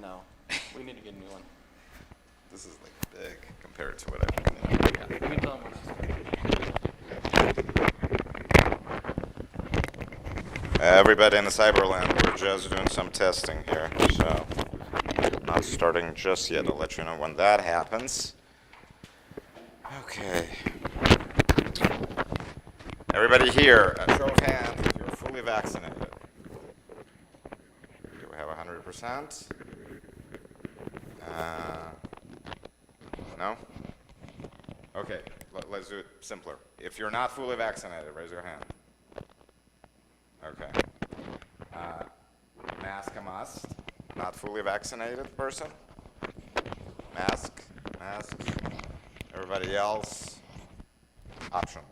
No. We need to get a new one. This is like big compared to what I've been in. Yeah, we can tell them Everybody in the Cyberland, we're just doing some testing here, so not starting just yet. I'll let you know when that happens. Okay. Everybody here, a show of hands if you're fully vaccinated. Do we have 100%? No? Okay, let's do it simpler. If you're not fully vaccinated, raise your hand. Okay. Mask a must. Not fully vaccinated person. Mask. Everybody else, optional.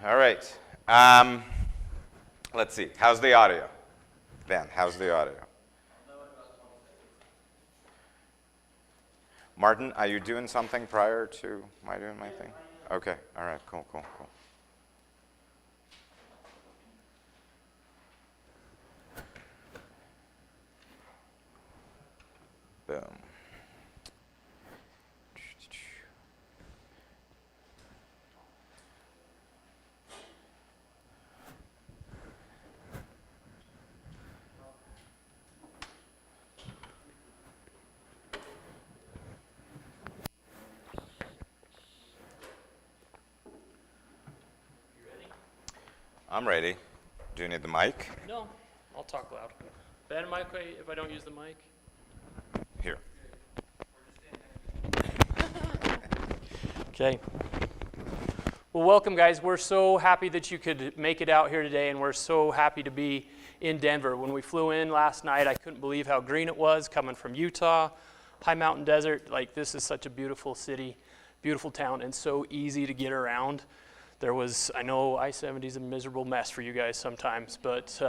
All right. Let's see. How's the audio? Ben, how's the audio? Martin, are you doing something prior to my doing my thing? Okay. All right. Cool. Boom. I'm ready. Do you need the mic? No, I'll talk loud. Ben, am I okay if I don't use the mic? Here. Okay. Well, welcome, guys. We're so happy that you could make it out here today, and we're so happy to be in Denver. When we flew in last night, I couldn't believe how green it was coming from Utah, high mountain desert. Like, this is such a beautiful city, beautiful town, and so easy to get around. I know I-70 is a miserable mess for you guys sometimes, but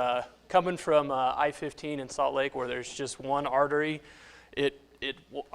coming from I-15 in Salt Lake, where there's just one artery, I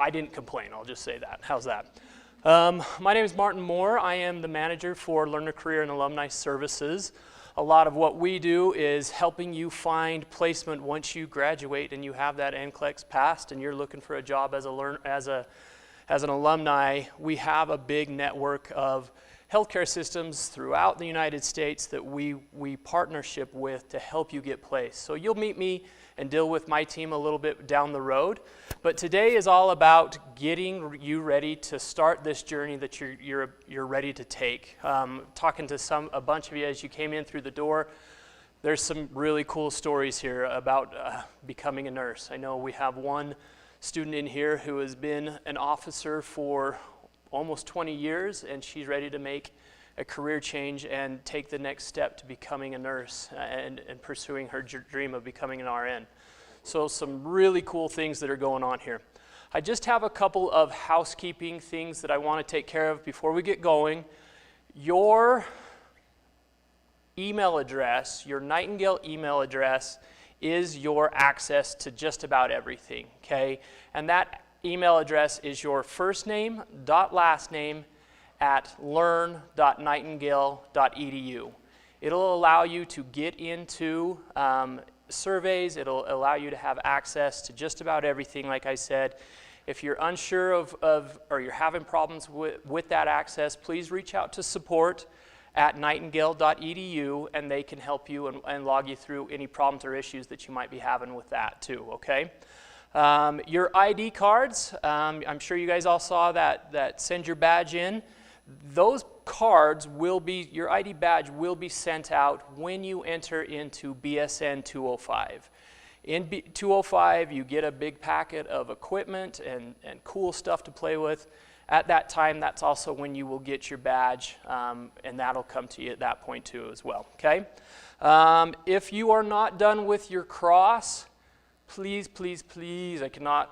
didn't complain. I'll just say that. How's that? My name is Martin Moore. I am the manager for Learner Career and Alumni Services. A lot of what we do is helping you find placement once you graduate and you have that NCLEX passed and you're looking for a job as an alumni. We have a big network of healthcare systems throughout the United States that we partnership with to help you get placed. So you'll meet me and deal with my team a little bit down the road. But today is all about getting you ready to start this journey that you're ready to take. Talking to a bunch of you as you came in through the door, there's some really cool stories here about becoming a nurse. I know we have one student in here who has been an officer for almost 20 years, and she's ready to make a career change and take the next step to becoming a nurse and pursuing her dream of becoming an RN. So some really cool things that are going on here. I just have a couple of housekeeping things that I want to take care of before we get going. Your email address, your Nightingale email address, is your access to just about everything, okay? And that email address is your first name dot last name at learn.nightingale.edu. It'll allow you to get into surveys. It'll allow you to have access to just about everything, like I said. If you're unsure of or you're having problems with that access, please reach out to support at nightingale.edu, and they can help you and log you through any problems or issues that you might be having with that too, okay? Your ID cards, I'm sure you guys all saw that send your badge in. Those cards your ID badge will be sent out when you enter into BSN 205. In 205, you get a big packet of equipment and cool stuff to play with. At that time, that's also when you will get your badge, and that'll come to you at that point too as well, okay? If you are not done with your cross, please, I cannot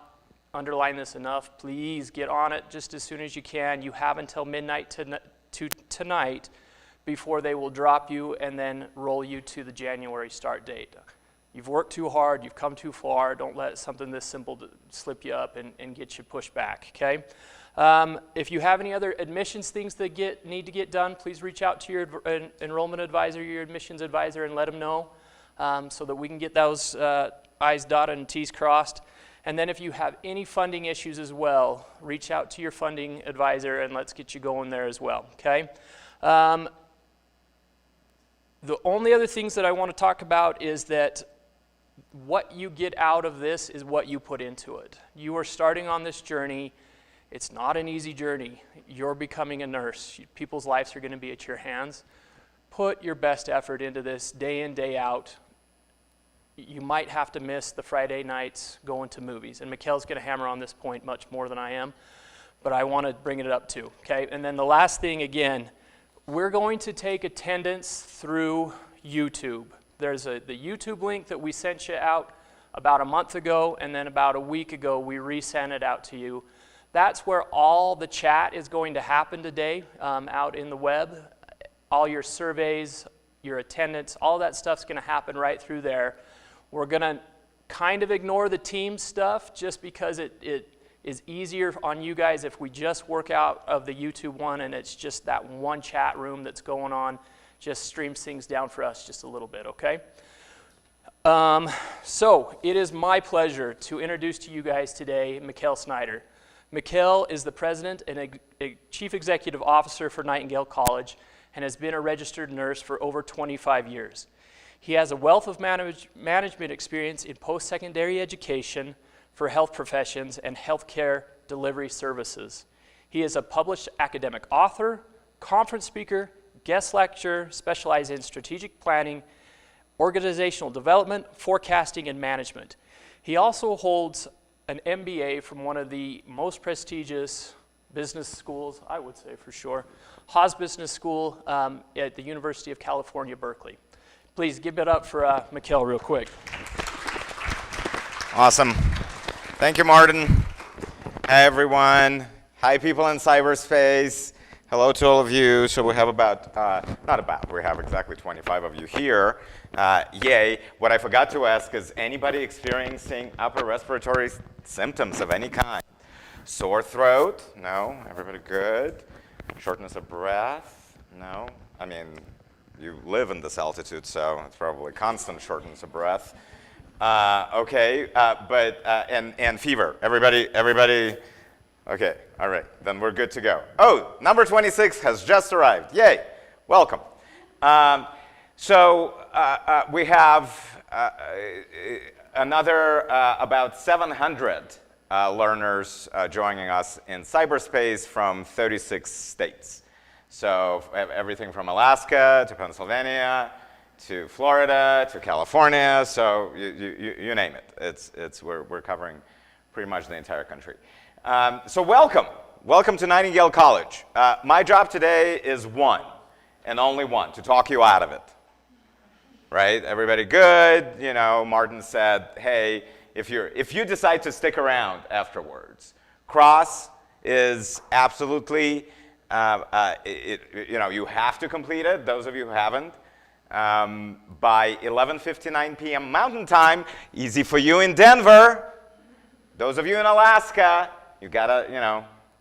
underline this enough, please get on it just as soon as you can. You have until midnight tonight before they will drop you and then roll you to the January start date. You've worked too hard, you've come too far, don't let something this simple to slip you up and get you pushed back, okay? If you have any other admissions things that need to get done, please reach out to your enrollment advisor, your admissions advisor, and let them know. so that we can get those I's dotted and T's crossed. And then if you have any funding issues as well, reach out to your funding advisor and let's get you going there as well, okay? The only other things that I want to talk about is that what you get out of this is what you put into it. You are starting on this journey. It's not an easy journey. You're becoming a nurse. People's lives are going to be at your hands. Put your best effort into this day in, day out. You might have to miss the Friday nights going to movies. And Mikhail's going to hammer on this point much more than I am, but I want to bring it up too, okay? And then the last thing, again, we're going to take attendance through YouTube. There's the YouTube link that we sent you out about a month ago, and then about a week ago, we resent it out to you. That's where all the chat is going to happen today out in the web. All your surveys, your attendance, all that stuff's going to happen right through there. We're going to kind of ignore the team stuff just because it is easier on you guys if we just work out of the YouTube one and it's just that one chat room that's going on, just streams things down for us just a little bit, okay? So it is my pleasure to introduce to you guys today Mikhail Snyder. Mikhail is the president and chief executive officer for Nightingale College and has been a registered nurse for over 25 years. He has a wealth of management experience in post-secondary education for health professions and healthcare delivery services. He is a published academic author, conference speaker, guest lecturer, specialized in strategic planning, organizational development, forecasting, and management. He also holds an MBA from one of the most prestigious business schools, I would say for sure, Haas Business School at the University of California, Berkeley. Please give it up for Mikhail real quick. Awesome. Thank you, Martin. Hi, everyone. Hi, people in cyberspace. Hello to all of you. So we have we have exactly 25 of you here. Yay. What I forgot to ask is, anybody experiencing upper respiratory symptoms of any kind? Sore throat? No? Everybody good? Shortness of breath? No? I mean, you live in this altitude, so it's probably constant shortness of breath. Okay, and fever. Everybody, okay, all right, then we're good to go. Oh, number 26 has just arrived. Yay, welcome. We have another about 700 learners joining us in cyberspace from 36 states. So everything from Alaska to Pennsylvania to Florida to California, so you name it. We're covering pretty much the entire country. So welcome to Nightingale College. My job today is one, and only one, to talk you out of it. Right? Everybody good? You know, Martin said, hey, if you decide to stick around afterwards, CROSS is absolutely, you have to complete it, those of you who haven't, by 11:59 p.m. Mountain Time. Easy for you in Denver. Those of you in Alaska, you gotta,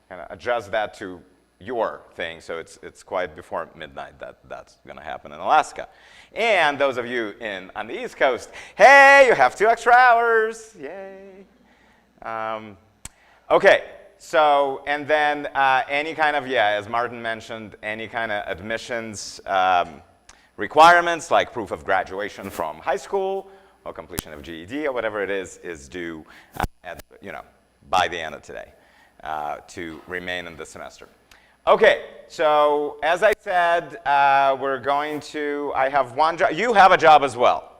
kind of adjust that to your thing, so it's quite before midnight that's gonna happen in Alaska. And those of you on the East Coast, hey, you have 2 extra hours, yay. Okay, so, and then any kind of, as Martin mentioned, any kind of admissions requirements, like proof of graduation from high school or completion of GED or whatever it is due by the end of today to remain in the semester. Okay, so as I said, I have one job. You have a job as well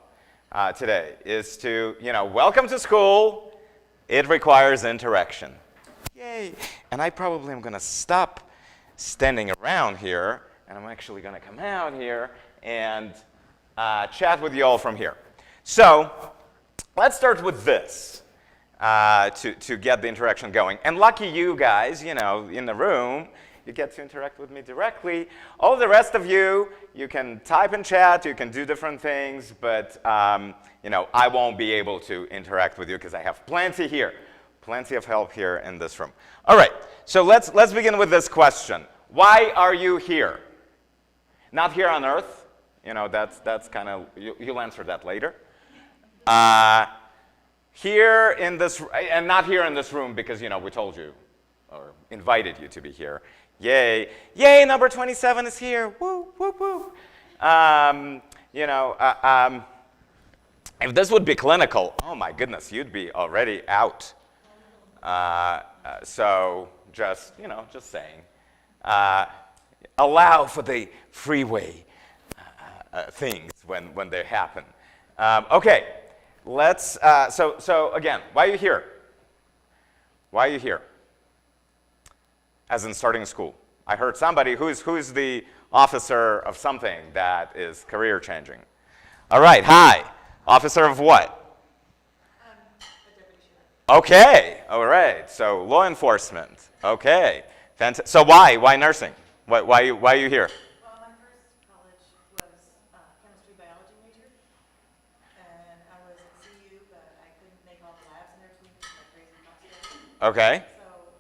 today, is to, welcome to school. It requires interaction. Yay. And I probably am going to stop standing around here, and I'm actually going to come out here and chat with you all from here. So let's start with this to get the interaction going. And lucky you guys, in the room, you get to interact with me directly. All the rest of you, you can type and chat, you can do different things, but I won't be able to interact with you because I have plenty of help here in this room. All right, so let's begin with this question. Why are you here? Not here on Earth, You know, that's kind of, you'll answer that later. Here in this, and not here in this room because, you know, we told you or invited you to be here. Yay. Yay, number 27 is here. Woo, woo, woo. You know, if this would be clinical, oh my goodness, you'd be already out. So just, you know, just saying. Allow for the freeway things when they happen. Okay, let's, so again, why are you here? Why are you here? As in starting school. I heard somebody, who's the officer of something that is career changing? All right, hi. Officer of what? A deputy sheriff. Okay, all right. So law enforcement. Okay. So why? Why nursing? Why are you here? Well, my first college was chemistry biology major, and I was at CU, but I couldn't make all the labs in there because of my crazy cost schedule. Okay. So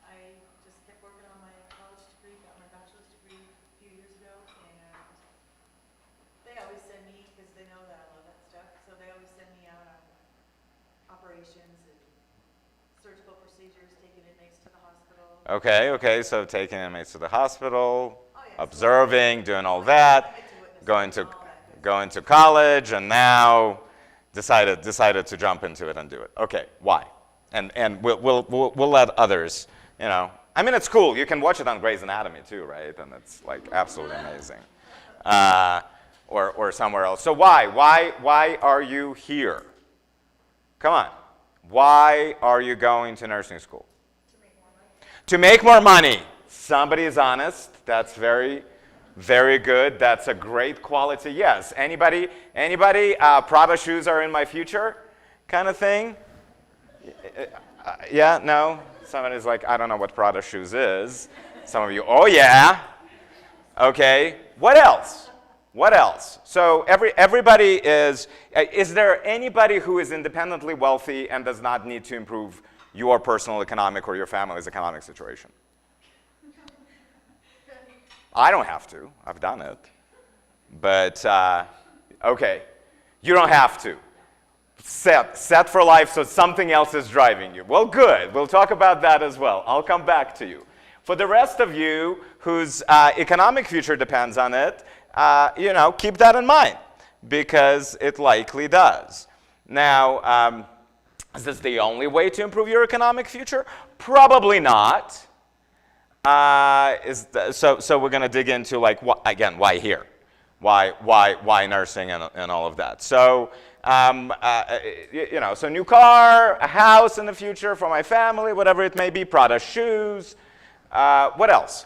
I just kept working on my college degree, got my bachelor's degree a few years ago, and they always send me, because they know that I love that stuff, so they always send me out on operations and surgical procedures, taking inmates to the hospital. Okay. So taking inmates to the hospital, Oh, yeah. observing, doing all that, I get to witness going to all that. going to college, and now decided to jump into it and do it. Okay. Why? And we'll let others. You know. I mean, it's cool. You can watch it on Grey's Anatomy too, right? And it's like absolutely amazing. Or somewhere else. So why are you here? Come on. Why are you going to nursing school? To make more money. Somebody is honest. That's very, very good. That's a great quality. Yes. Anybody? Prada shoes are in my future, kind of thing. Yeah. No. Somebody's like, I don't know what Prada shoes is. Some of you, oh yeah. Okay. What else? What else? So everybody is there anybody who is independently wealthy and does not need to improve your personal economic or your family's economic situation? I don't have to. I've done it. But, okay, you don't have to. Set for life so something else is driving you. Well, good. We'll talk about that as well. I'll come back to you. For the rest of you whose economic future depends on it, you know, keep that in mind because it likely does. Now, is this the only way to improve your economic future? Probably not. So we're going to dig into, like, again, why here? Why nursing and all of that? So, you know, so new car, a house in the future for my family, whatever it may be, Prada shoes. What else?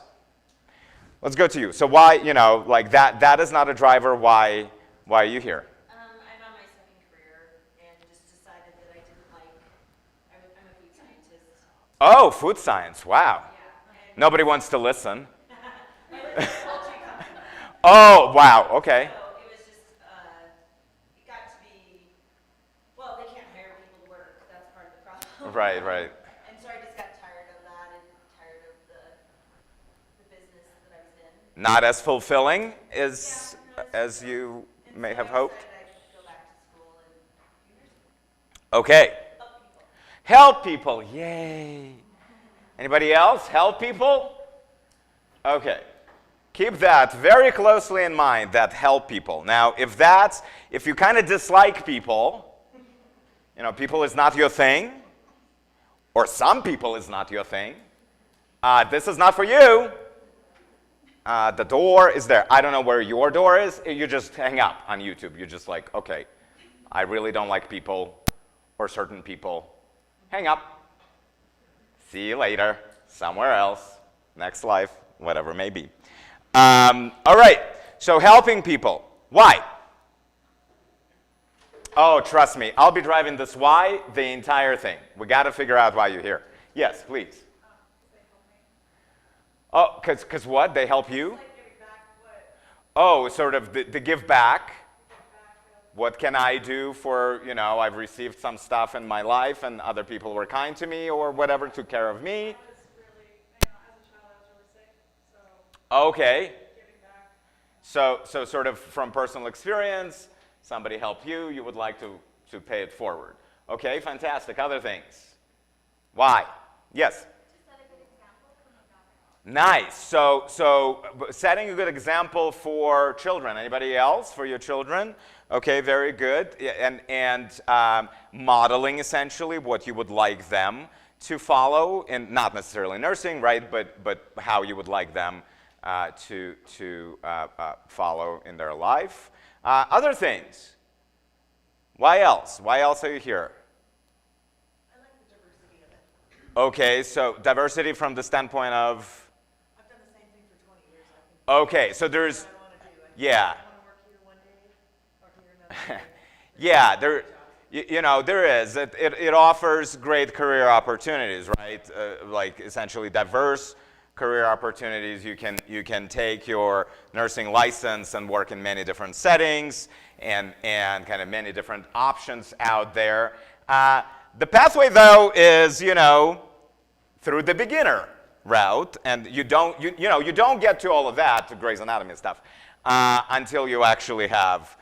Let's go to you. So why, you know, like that is not a driver. Why are you here? I'm on my second career and just decided that I didn't like, I'm a food scientist. Oh, food science. Wow. Yeah. Nobody wants to listen. I work at a poultry company. Oh, wow. Okay. So it was just, it got to be, well, they can't hire people to work. That's part of the problem. Right. And so I just got tired of that and tired of the business that I was in. Not as fulfilling as you may have hoped. I decided I could go back to school and do nursing. Okay. Help people. Help people. Yay. Anybody else? Help people? Okay. Keep that very closely in mind, that help people. Now, if you kind of dislike people, you know, people is not your thing, or some people is not your thing, this is not for you. The door is there. I don't know where your door is. You just hang up on YouTube. You're just like, okay, I really don't like people or certain people. Hang up. See you later, somewhere else, next life, whatever it may be. All right, so helping people. Why? Oh, trust me, I'll be driving this why the entire thing. We got to figure out why you're here. Yes, please. Oh, because what? They help you? Oh, sort of the give back. What can I do for, you know, I've received some stuff in my life and other people were kind to me or whatever, took care of me. I was really, as a child, I was really sick, so Okay. giving back. So sort of from personal experience, somebody helped you, you would like to pay it forward. Okay, fantastic. Other things? Why? Yes? Nice. So setting a good example for children. Anybody else for your children? Okay, very good. And modeling essentially what you would like them to follow, and not necessarily nursing, right? But how you would like them to follow in their life. Other things. Why else? Why else are you here? I like the diversity of it. Okay, so diversity from the standpoint of. I've done the same thing for 20 years. I can Okay, so there's. do what I want to do. Yeah. I want to work here one day, or here another day. Yeah, there is. It offers great career opportunities, right? Like essentially diverse career opportunities. You can take your nursing license and work in many different settings and kind of many different options out there. The pathway, though, is through the beginner route, and you don't get to all of that, to Grey's Anatomy stuff, until you actually have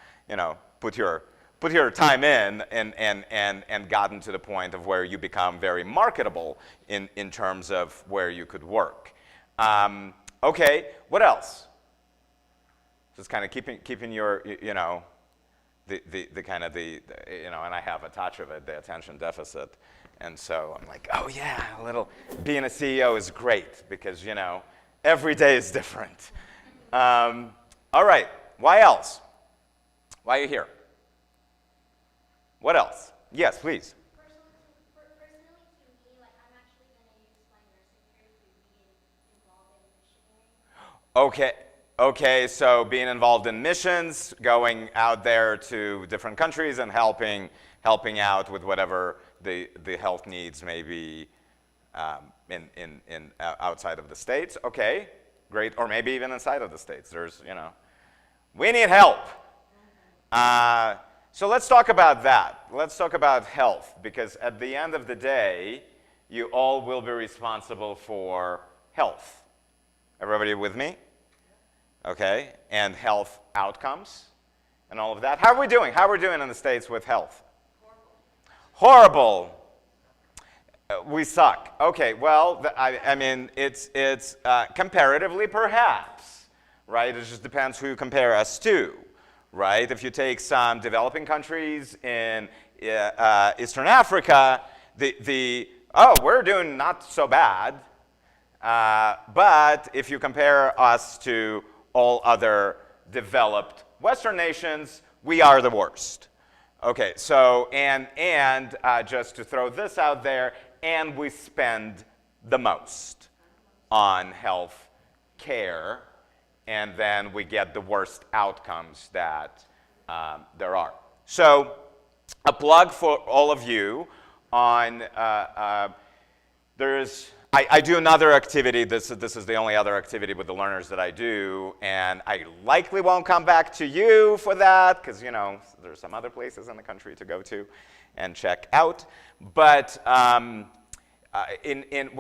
put your time in and gotten to the point of where you become very marketable in terms of where you could work. Okay, what else? Just kind of keeping your the kind of and I have a touch of it, the attention deficit, and so I'm like, oh yeah, being a CEO is great because every day is different. All right, why else? Why are you here? What else? Yes, please. Personally to me, like I'm actually going to use my nursing career to be involved in missionary. Okay, so being involved in missions, going out there to different countries and helping out with whatever the health needs may be in outside of the States. Okay, great, or maybe even inside of the States. There's, we need help. So let's talk about that. Let's talk about health, because at the end of the day, you all will be responsible for health. Everybody with me? Okay, and health outcomes and all of that. How are we doing? How are we doing in the States with health? Horrible. We suck. Okay, well, I mean, it's comparatively perhaps, right? It just depends who you compare us to. Right? If you take some developing countries in Eastern Africa, we're doing not so bad. But if you compare us to all other developed Western nations, we are the worst. Okay, so, and just to throw this out there, and we spend the most on health care, and then we get the worst outcomes that there are. So a plug for all of you on, I do another activity. This is the only other activity with the learners that I do, and I likely won't come back to you for that, because there's some other places in the country to go to and check out. But when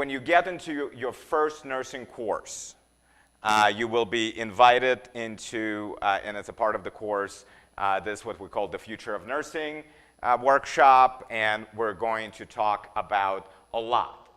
you get into your first nursing course, you will be invited into, and it's a part of the course, this is what we call the Future of Nursing workshop, and we're going to talk about a lot,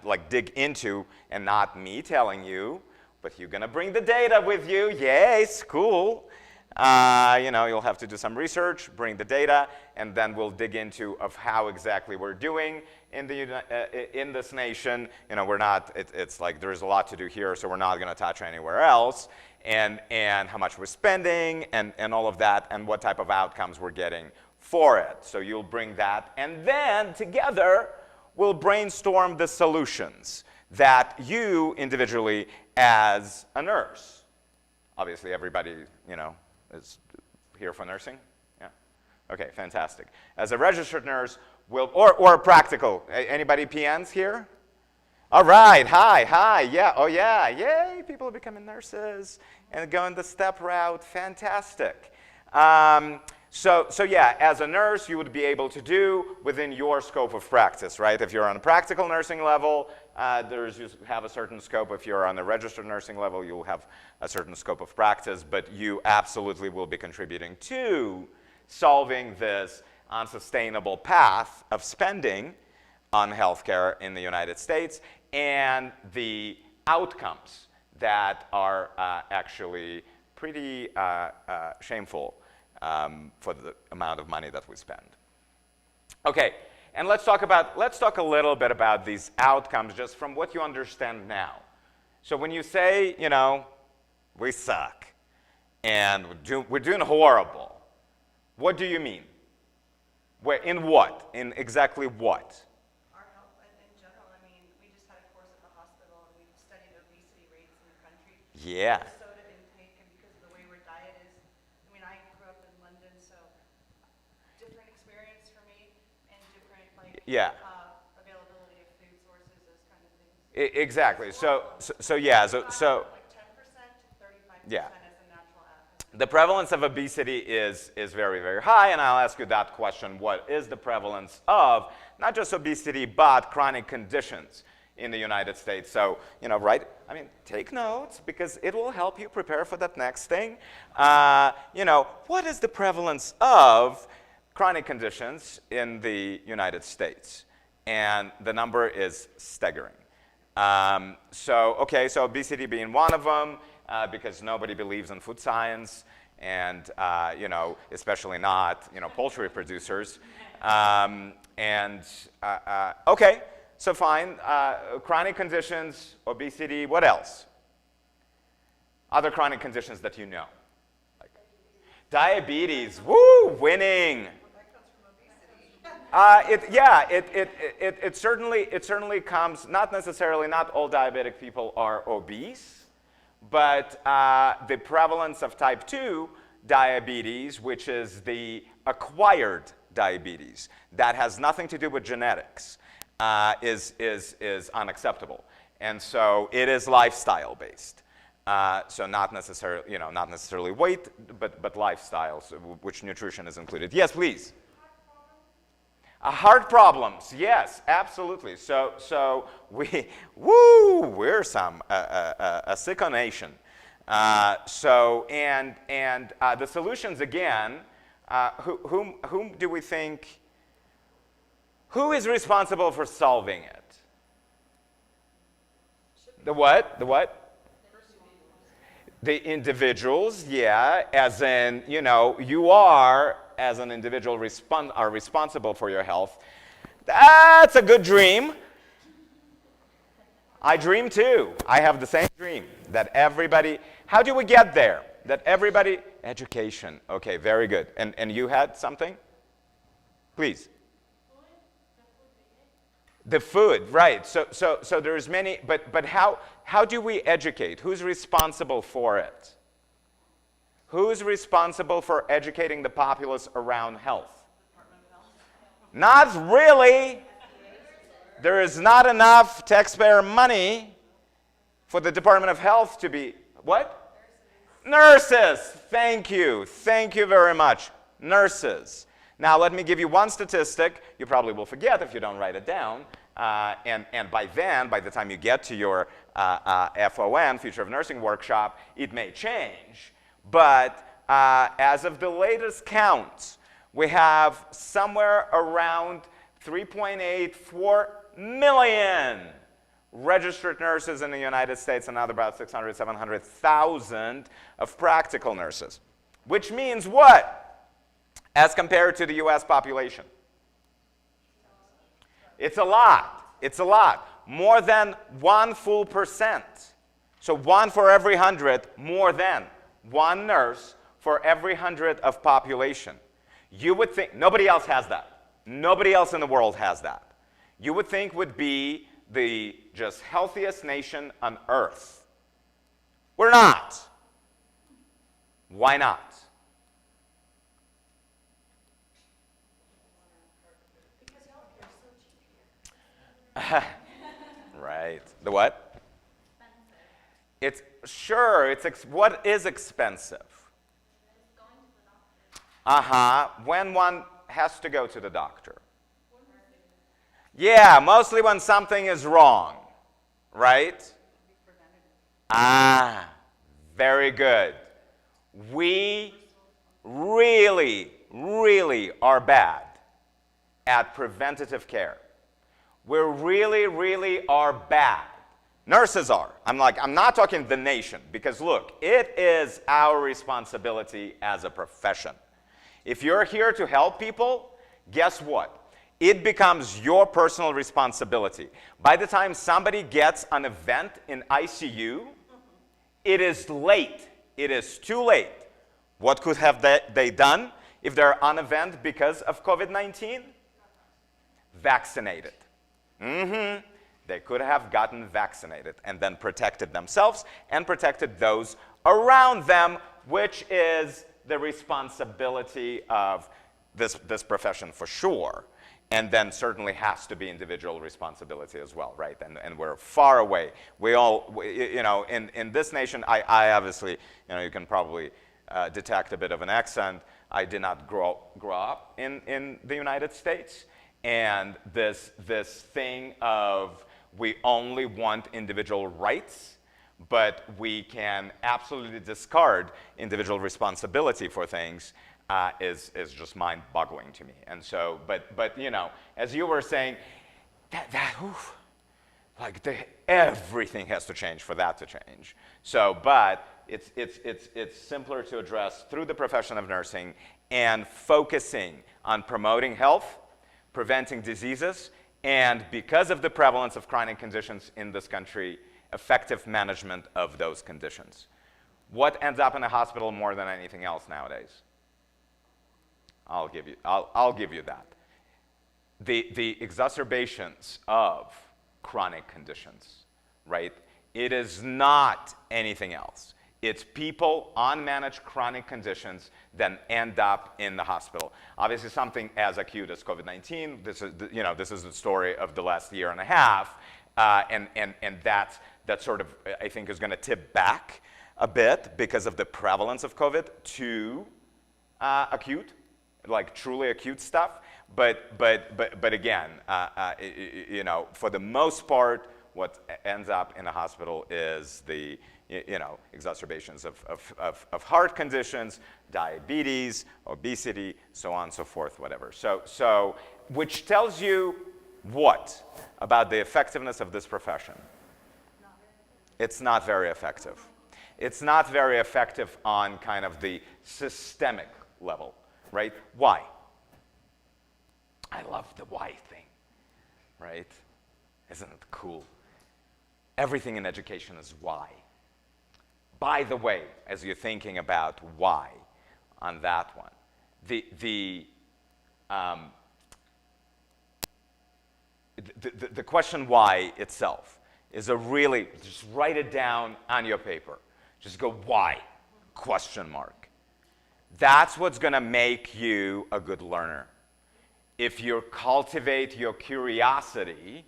like dig into, and not me telling you, but you're going to bring the data with you. Yes, cool. You'll have to do some research, bring the data, and then we'll dig into of how exactly we're doing in this nation. We're not. It's like there's a lot to do here, so we're not going to touch anywhere else. And how much we're spending, and all of that, and what type of outcomes we're getting for it. So you'll bring that, and then together we'll brainstorm the solutions that you individually, as a nurse, obviously everybody is here for nursing. Yeah. Okay, fantastic. As a registered nurse, or practical. Anybody PNs here? All right, hi, yeah, oh yeah, yay, people are becoming nurses and going the STEP route, fantastic. So yeah, as a nurse, you would be able to do within your scope of practice, right? If you're on a practical nursing level, you have a certain scope. If you're on a registered nursing level, you'll have a certain scope of practice, but you absolutely will be contributing to solving this unsustainable path of spending on healthcare in the United States and the outcomes that are actually pretty shameful for the amount of money that we spend. Okay, and let's talk a little bit about these outcomes just from what you understand now. So when you say, you know, we suck and we're doing horrible, what do you mean? In what? In exactly what? Our health in general, I mean, we just had a course at the hospital and we studied obesity rates in the country. Yeah. Soda intake, and because of the way our diet is, I mean, I grew up in London, so different experience for me and different Yeah. Availability of food sources, those kind of things. Exactly. So yeah. So Like 10% to 35% Yeah. as a natural average. the prevalence of obesity is very, very high, and I'll ask you that question. What is the prevalence of not just obesity, but chronic conditions in the United States? So, you know, right? I mean, take notes because it will help you prepare for that next thing. You know, what is the prevalence of chronic conditions in the United States? And the number is staggering. So obesity being one of them, because nobody believes in food science, and you know, especially not, you know, poultry producers. Okay, so fine. Chronic conditions, obesity. What else? Other chronic conditions that you know. Like diabetes. Woo, winning. It certainly comes. Not necessarily. Not all diabetic people are obese. But the prevalence of type 2 diabetes, which is the acquired diabetes, that has nothing to do with genetics, is unacceptable. And so it is lifestyle based. So not necessarily weight, but lifestyle, so which nutrition is included. Yes, please. Heart problems, yes, absolutely. So we're a sicko nation. The solutions again, whom do we think, who is responsible for solving it? The what? The what? The individuals, yeah, as in, you know, you are, as an individual, are responsible for your health. That's a good dream. I dream too. I have the same dream that everybody, how do we get there? That everybody, education. Okay, very good. And you had something? Please. The food, right. So there's many, but how do we educate? Who's responsible for it? Who's responsible for educating the populace around health? Not really. There is not enough taxpayer money for the Department of Health to be, what? Nurses. Thank you. Thank you very much. Nurses. Now, let me give you one statistic. You probably will forget if you don't write it down. And by the time you get to your FON, Future of Nursing Workshop, it may change. But as of the latest count, we have somewhere around 3.84 million registered nurses in the United States, and another about 600, 700,000 of practical nurses. Which means what? As compared to the US population. It's a lot. It's a lot. More than 1 full percent. So 1 for every 100, more than 1 nurse for every 100 of population. You would think, nobody else has that. Nobody else in the world has that. You would think would be the just healthiest nation on earth. We're not. Why not? Because healthcare is so cheap here. Right. The what? Expensive. What is expensive? When one has to go to the doctor. Yeah, mostly when something is wrong, right? Very good. We really, really are bad at preventative care. We really, really are bad. Nurses are. I'm not talking the nation, because look, it is our responsibility as a profession. If you're here to help people, guess what? It becomes your personal responsibility. By the time somebody gets an event in ICU, it is late. It is too late. What could have they done if they're on event because of COVID-19? Vaccinated. They could have gotten vaccinated and then protected themselves and protected those around them, which is the responsibility of this profession for sure. And then certainly has to be individual responsibility as well, right? And we're far away. In this nation, I obviously, you can probably detect a bit of an accent. I did not grow up in the United States. And this thing of we only want individual rights, but we can absolutely discard individual responsibility for things is just mind-boggling to me. And so, but as you were saying, everything has to change for that to change. So, but it's simpler to address through the profession of nursing and focusing on promoting health, preventing diseases, and because of the prevalence of chronic conditions in this country, effective management of those conditions. What ends up in a hospital more than anything else nowadays? I'll give you that. The exacerbations of chronic conditions, right? It is not anything else. It's people on managed chronic conditions that end up in the hospital. Obviously, something as acute as COVID-19. This is the story of the last year and a half, and that sort of, I think, is going to tip back a bit because of the prevalence of COVID to acute, like truly acute stuff. But again, for the most part, what ends up in a hospital is the exacerbations of heart conditions, diabetes, obesity, so on and so forth, whatever. So which tells you what about the effectiveness of this profession? It's not very effective. It's not very effective on kind of the systemic level, right? Why? I love the why thing, right? Isn't it cool? Everything in education is why. By the way, as you're thinking about why on that one, the question why itself is a really, just write it down on your paper. Just go, why? Question mark. That's what's going to make you a good learner. If you cultivate your curiosity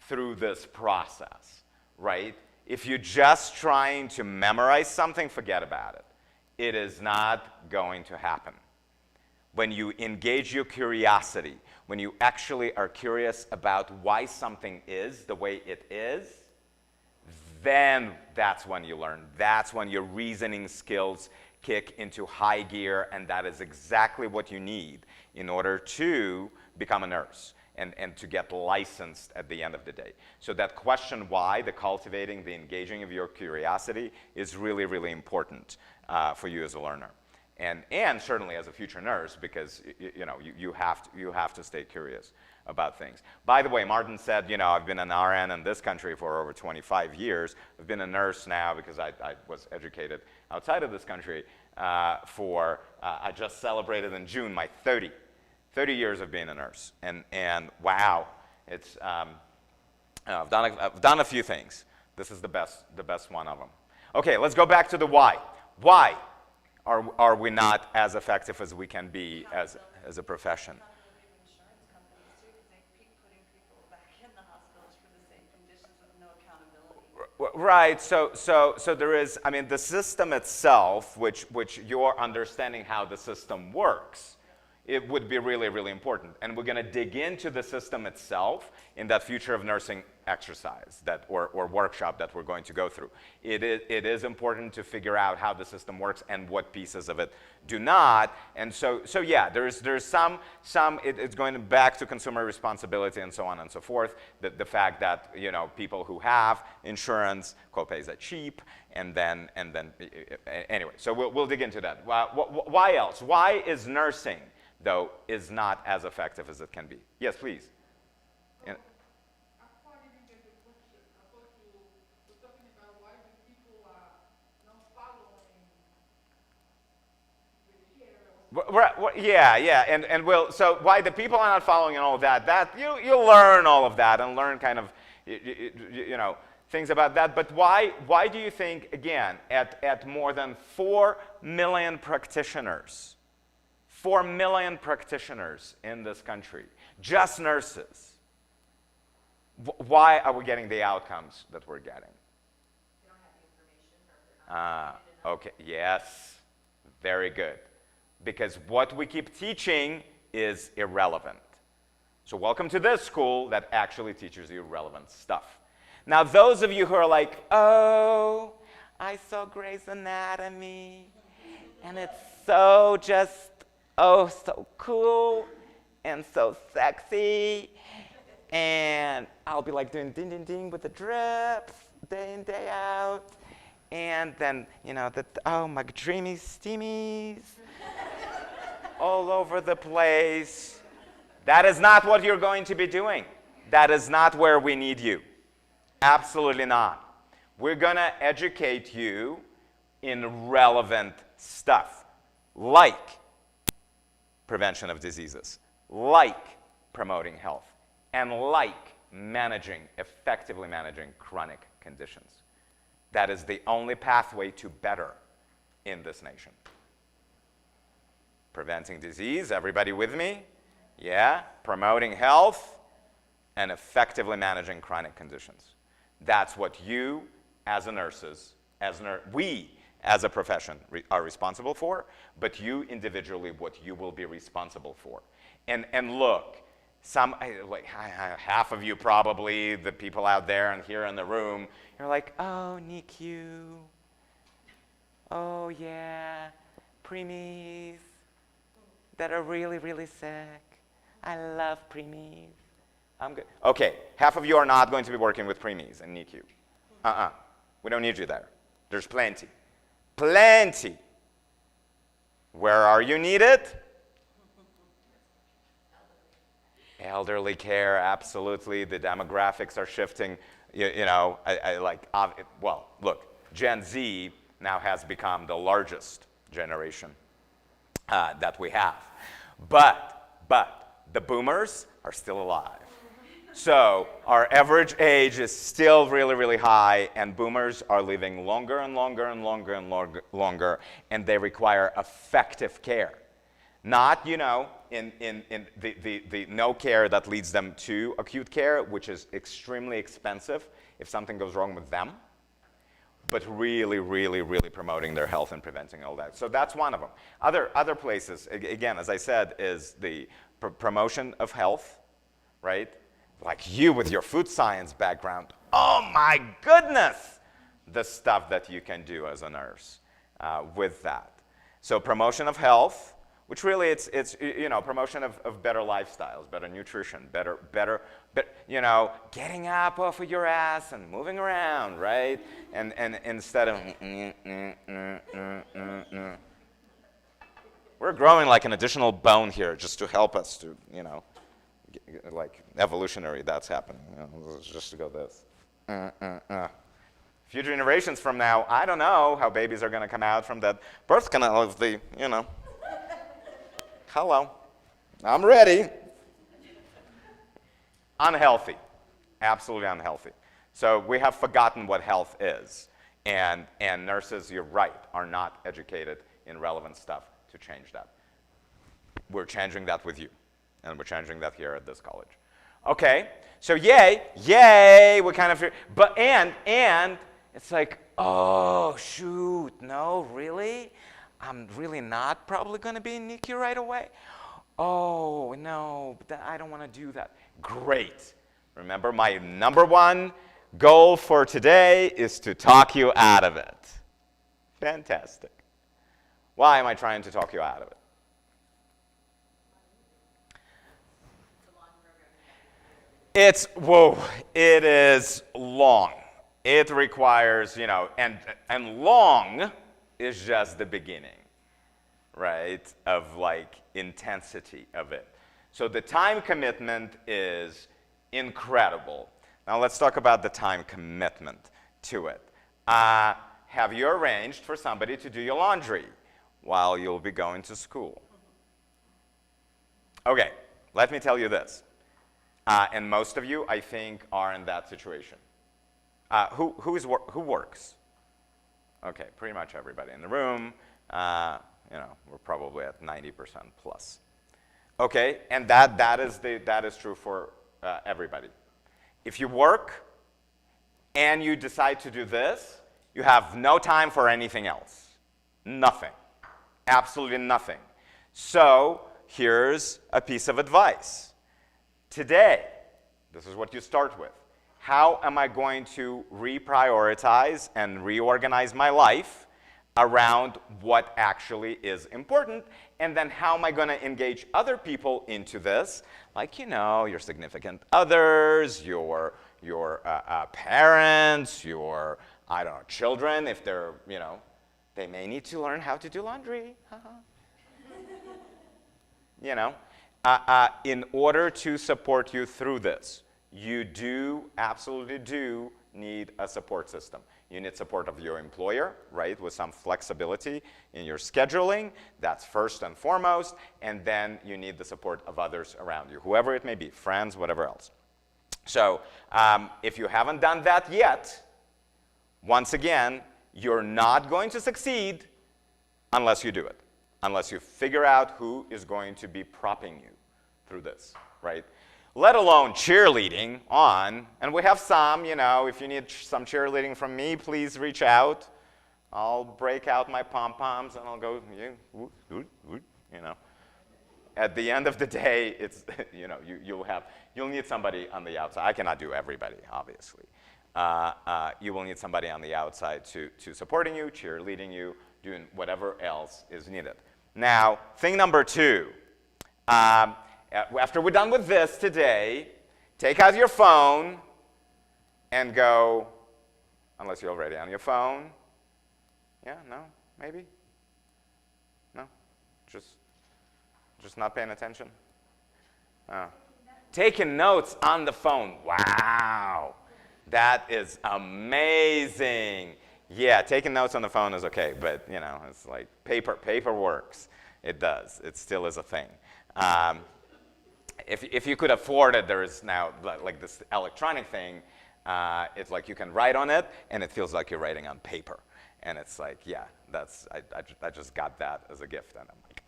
through this process, right? If you're just trying to memorize something, forget about it. It is not going to happen. When you engage your curiosity, when you actually are curious about why something is the way it is, then that's when you learn. That's when your reasoning skills kick into high gear, and that is exactly what you need in order to become a nurse and to get licensed at the end of the day. So that question why, the cultivating, the engaging of your curiosity is really, really important for you as a learner. And certainly as a future nurse, because you have to stay curious about things. By the way, Martin said, I've been an RN in this country for over 25 years. I've been a nurse now because I was educated outside of this country I just celebrated in June my 30 years of being a nurse. And wow, it's, I've done a few things. This is the best one of them. Okay, let's go back to the why. Why are we not as effective as we can be as a profession? Insurance companies too, because they keep putting people back in the hospitals for the same conditions with no accountability. Right. So there is. I mean, the system itself, which you're understanding how the system works, it would be really, really important. And we're going to dig into the system itself in that Future of Nursing exercise or workshop that we're going to go through. It is important to figure out how the system works and what pieces of it do not. And so yeah, there's some it's going back to consumer responsibility and so on and so forth. The fact that, you know, people who have insurance, copays are cheap, and then anyway. So we'll dig into that. Why else? Why is nursing, though, is not as effective as it can be? Yes, please. And- Yeah, and so why the people are not following and all of that you learn all of that and learn kind of, you know, things about that. But why do you think, again, at more than 4 million practitioners, 4 million practitioners in this country, just nurses, why are we getting the outcomes that we're getting? They don't have the information, or they're not educated enough. Okay, yes, very good. Because what we keep teaching is irrelevant. So welcome to this school that actually teaches you relevant stuff. Now, those of you who are like, oh, I saw Grey's Anatomy, and it's so just, oh, so cool, and so sexy, and I'll be like doing ding, ding, ding with the drips, day in, day out, and then, you know, oh, my dreamies, steamies, all over the place. That is not what you're going to be doing. That is not where we need you. Absolutely not. We're going to educate you in relevant stuff, like prevention of diseases, like promoting health, and like effectively managing chronic conditions. That is the only pathway to better in this nation. Preventing disease, everybody with me? Yeah, promoting health, and effectively managing chronic conditions. That's what you, as nurses, we, as a profession, are responsible for, but you individually, what you will be responsible for. And look, half of you probably, the people out there and here in the room, you're like, oh, NICU, oh yeah, preemies that are really, really sick. I love preemies. I'm good. Okay, half of you are not going to be working with preemies in NICU. We don't need you there. There's plenty. Plenty. Where are you needed? Elderly care, absolutely. The demographics are shifting. You know, well, look, Gen Z now has become the largest generation that we have. But the boomers are still alive. So our average age is still really, really high, and boomers are living longer and longer and longer and longer, and they require effective care. Not, you know, in the no care that leads them to acute care, which is extremely expensive if something goes wrong with them, but really, really, really promoting their health and preventing all that. So that's one of them. Other places, again, as I said, is the promotion of health, right? Like you with your food science background. Oh my goodness, the stuff that you can do as a nurse with that. So promotion of health, which really it's you know, promotion of better lifestyles, better nutrition, better, you know, getting up off of your ass and moving around, right? And instead of we're growing like an additional bone here just to help us to, you know, like evolutionary, that's happening. You know, just to go this. Few generations from now, I don't know how babies are going to come out from that birth canal of the, you know. Hello, I'm ready. Unhealthy, absolutely unhealthy. So we have forgotten what health is. And nurses, you're right, are not educated in relevant stuff to change that. We're changing that with you. And we're changing that here at this college. Okay, so yay, we kind of, but and it's like, oh shoot, no, really? I'm really not probably gonna be in NICU right away? Oh no, I don't wanna do that. Great. Remember, my number one goal for today is to talk you out of it. Fantastic. Why am I trying to talk you out of it? It is long. It requires, and long is just the beginning, right, of like intensity of it. So the time commitment is incredible. Now let's talk about the time commitment to it. Have you arranged for somebody to do your laundry while you'll be going to school? Okay, let me tell you this. And most of you, I think, are in that situation. Who works? Okay, pretty much everybody in the room. We're probably at 90% plus. Okay, and that is true for everybody. If you work and you decide to do this, you have no time for anything else. Nothing. Absolutely nothing. So here's a piece of advice. Today, this is what you start with. How am I going to reprioritize and reorganize my life around what actually is important? And then how am I going to engage other people into this? Like, your significant others, your parents, your, children, if they're, they may need to learn how to do laundry. In order to support you through this, you absolutely do need a support system. You need support of your employer, right, with some flexibility in your scheduling. That's first and foremost. And then you need the support of others around you, whoever it may be, friends, whatever else. So if you haven't done that yet, once again, you're not going to succeed unless you do it, unless you figure out who is going to be propping you through this, right? Let alone cheerleading on, and we have some, if you need some cheerleading from me, please reach out. I'll break out my pom-poms and I'll go, At the end of the day, it's, you'll need somebody on the outside. I cannot do everybody, obviously. You will need somebody on the outside to supporting you, cheerleading you, doing whatever else is needed. Now, thing number 2. After we're done with this today, take out your phone and go, unless you're already on your phone. Yeah, no, maybe? No? Just not paying attention? Taking notes on the phone. Wow. That is amazing. Yeah, taking notes on the phone is okay, but, it's like paper works. It does. It still is a thing. If you could afford it, there is now like this electronic thing. It's like you can write on it, and it feels like you're writing on paper. And it's like, yeah, I just got that as a gift, and I'm like,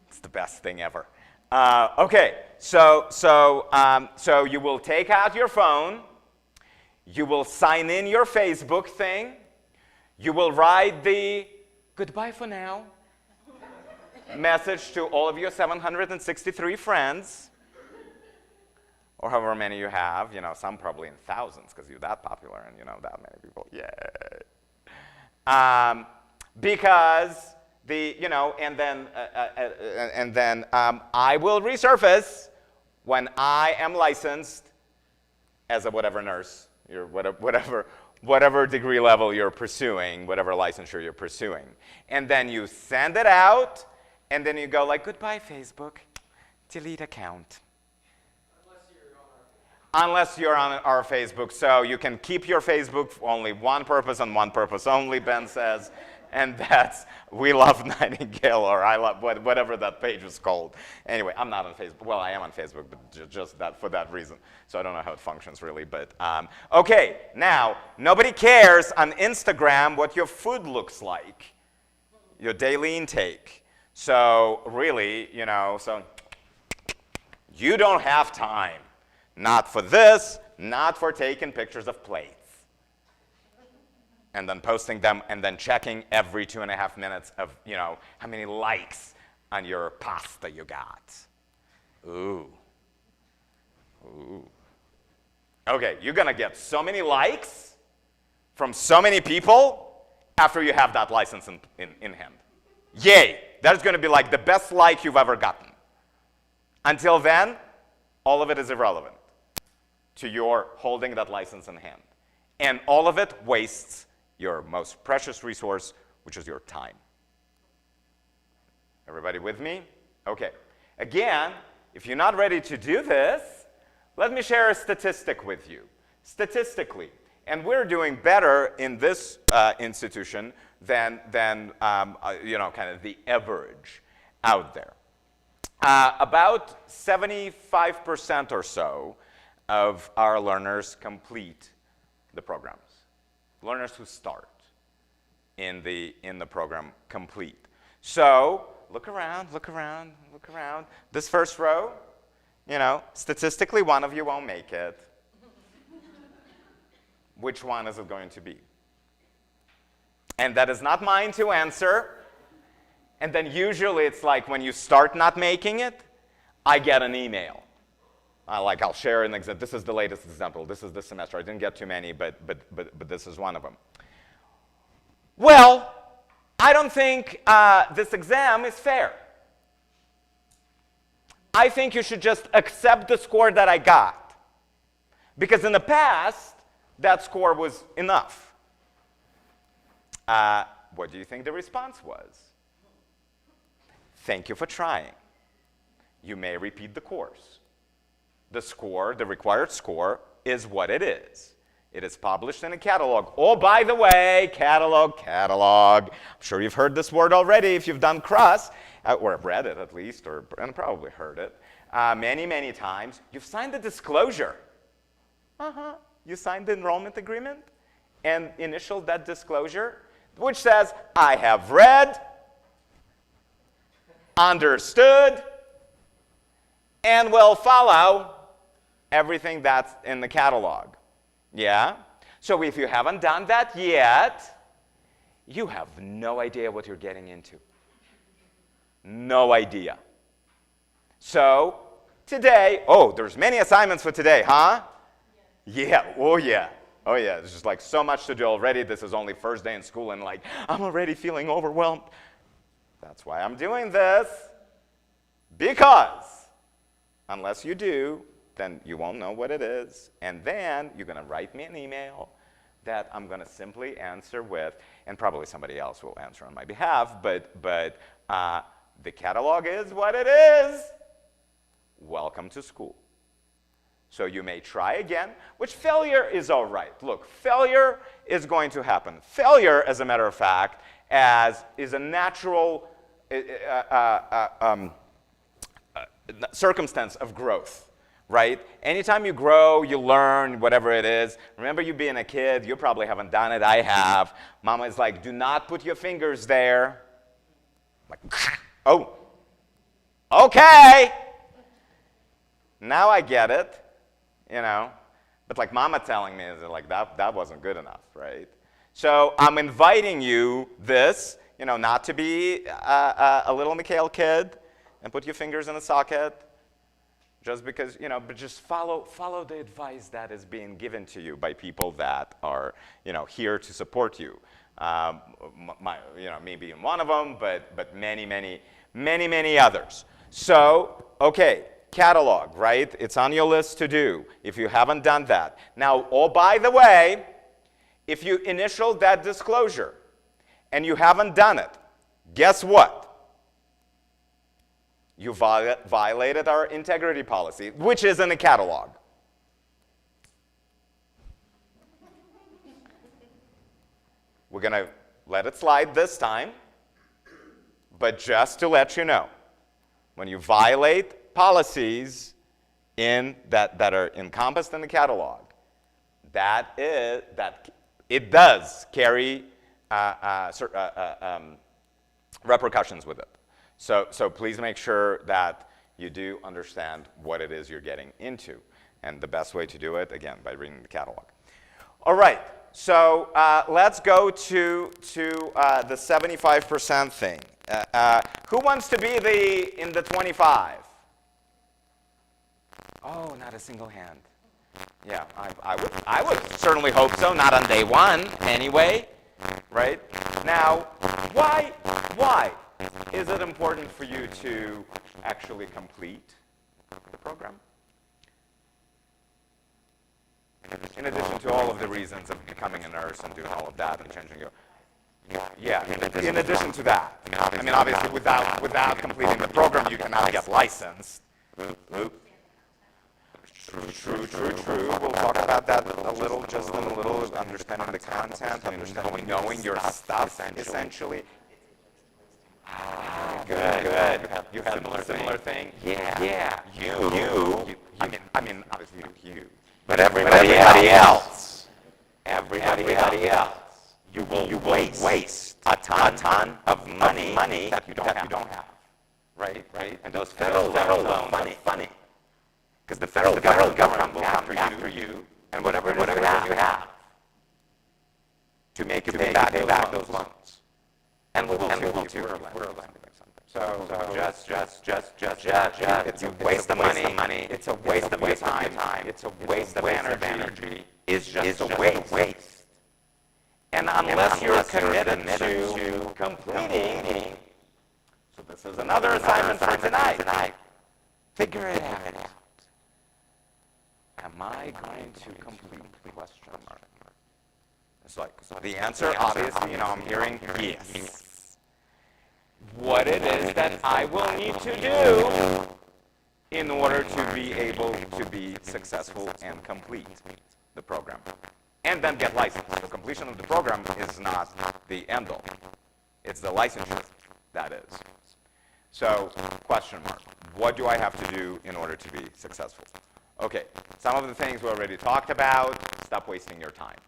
it's the best thing ever. Okay, so you will take out your phone. You will sign in your Facebook thing. You will write the goodbye for now message to all of your 763 friends, or however many you have, some probably in thousands because you're that popular and that many people. Yay. Because and then I will resurface when I am licensed as a whatever nurse, whatever degree level you're pursuing, whatever licensure you're pursuing. And then you send it out, and then you go like, goodbye, Facebook, delete account. Unless you're on our Facebook. So you can keep your Facebook for only one purpose and one purpose only, Ben says. And that's, we love Nightingale, or I love, whatever that page is called. Anyway, I'm not on Facebook. Well, I am on Facebook, but just that for that reason. So I don't know how it functions really. But okay, now, nobody cares on Instagram what your food looks like, your daily intake. So really, so you don't have time Not for this, not for taking pictures of plates and then posting them and then checking every 2.5 minutes of, how many likes on your pasta you got. Ooh. Ooh. Okay, you're going to get so many likes from so many people after you have that license in hand. Yay! That's going to be like the best like you've ever gotten. Until then, all of it is irrelevant to your holding that license in hand. And all of it wastes your most precious resource, which is your time. Everybody with me? Okay. Again, if you're not ready to do this, let me share a statistic with you. Statistically, and we're doing better in this institution than kind of the average out there. About 75% or so of our learners complete the programs. Learners who start in the program complete. So look around, look around, look around. This first row, statistically, one of you won't make it. Which one is it going to be? And that is not mine to answer. And then usually it's like when you start not making it, I get an email. I'll share an example. This is the latest example. This is this semester. I didn't get too many, but this is one of them. Well, I don't think this exam is fair. I think you should just accept the score that I got. Because in the past, that score was enough. What do you think the response was? Thank you for trying. You may repeat the course. The score, the required score, is what it is. It is published in a catalog. Oh, by the way, catalog. I'm sure you've heard this word already if you've done CRUS, or read it at least, and probably heard it many, many times. You've signed the disclosure. You signed the enrollment agreement and initialed that disclosure, which says, I have read, understood, and will follow everything that's in the catalog. Yeah? So if you haven't done that yet, you have no idea what you're getting into. No idea. So today, there's many assignments for today, huh? Yeah. Oh yeah. There's just like so much to do already. This is only first day in school and I'm already feeling overwhelmed. That's why I'm doing this. Because unless you do, then you won't know what it is. And then you're going to write me an email that I'm going to simply answer with, and probably somebody else will answer on my behalf, but the catalog is what it is. Welcome to school. So you may try again, which failure is all right. Look, failure is going to happen. Failure, as a matter of fact, is a natural circumstance of growth. Right? Anytime you grow, you learn, whatever it is. Remember you being a kid, you probably haven't done it, I have. Mama is like, do not put your fingers there. Like, oh, okay. Now I get it, But like Mama telling me, that wasn't good enough, right? So I'm inviting you not to be a little Mikhail kid and put your fingers in the socket. Just because, but just follow the advice that is being given to you by people that are, here to support you. Me being one of them, but many others. So, okay, catalog, right? It's on your list to do if you haven't done that. Now, by the way, if you initialed that disclosure and you haven't done it, guess what? You violated our integrity policy, which is in the catalog. We're going to let it slide this time, but just to let you know, when you violate policies that are encompassed in the catalog, that it does carry repercussions with it. So please make sure that you do understand what it is you're getting into. And the best way to do it, again, by reading the catalog. All right, so let's go to the 75% thing. Who wants to be in the 25? Oh, not a single hand. Yeah, I would certainly hope so, not on day one anyway, right? Now, why is it important for you to actually complete the program? In addition to all of the reasons of becoming a nurse and doing all of that and changing your, yeah, in addition to that. I mean, obviously, without completing the program, you cannot get licensed. True. We'll talk about that just in a little, understanding the content, knowing your stuff, essentially. Good. You have a similar thing? Yeah. You. I mean, obviously you. But everybody else. You will waste a ton of money that you don't have. Right? And those federal loans are funny. Because the federal government will come after you and whatever it is you have to make you pay back those loans. And we will too. We're lending something. So it's a waste of money. It's a waste of your time. It's a waste of energy. It's just a waste. And unless you're committed to completing, so this is another assignment for tonight. Figure it out. Am I going to complete the question mark? It's like, the answer, obviously, I'm hearing yes. What it is that I will need to do in order to be able to be successful and complete the program. And then get licensed. The completion of the program is not the end all. It's the licensure that is. So, question mark. What do I have to do in order to be successful? Okay, some of the things we already talked about. Stop wasting your time,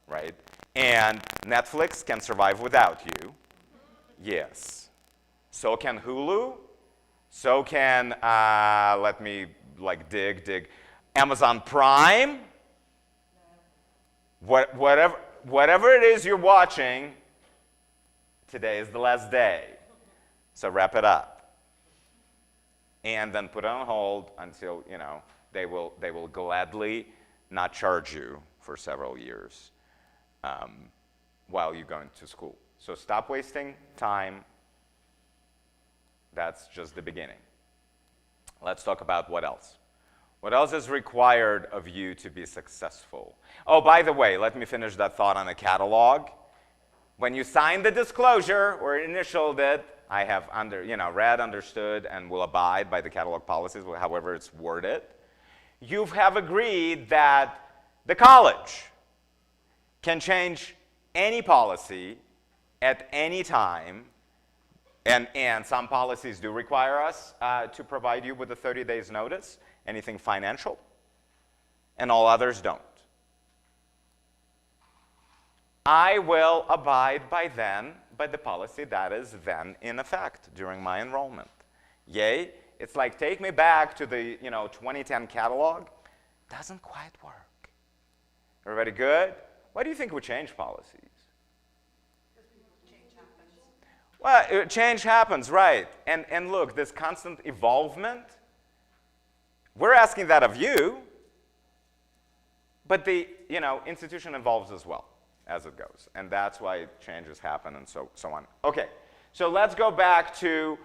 right? And Netflix can survive without you. Yes. So can Hulu. So can, let me dig. Amazon Prime. Whatever it is you're watching, today is the last day. So wrap it up. And then put it on hold until, they will gladly not charge you for several years while you're going to school. So stop wasting time. That's just the beginning. Let's talk about what else. What else is required of you to be successful? Oh, by the way, let me finish that thought on the catalog. When you sign the disclosure or initialed it, I have read, understood, and will abide by the catalog policies, however it's worded. You have agreed that the college can change any policy at any time, and some policies do require us to provide you with a 30 days notice, anything financial, and all others don't. I will abide by the policy that is then in effect during my enrollment. Yay? It's like, take me back to the 2010 catalog. Doesn't quite work. Everybody good? Why do you think we change policies? Change happens. Well, change happens, right. And look, this constant evolvement, we're asking that of you, but the institution evolves as well as it goes. And that's why changes happen and so on. Okay, so let's go back to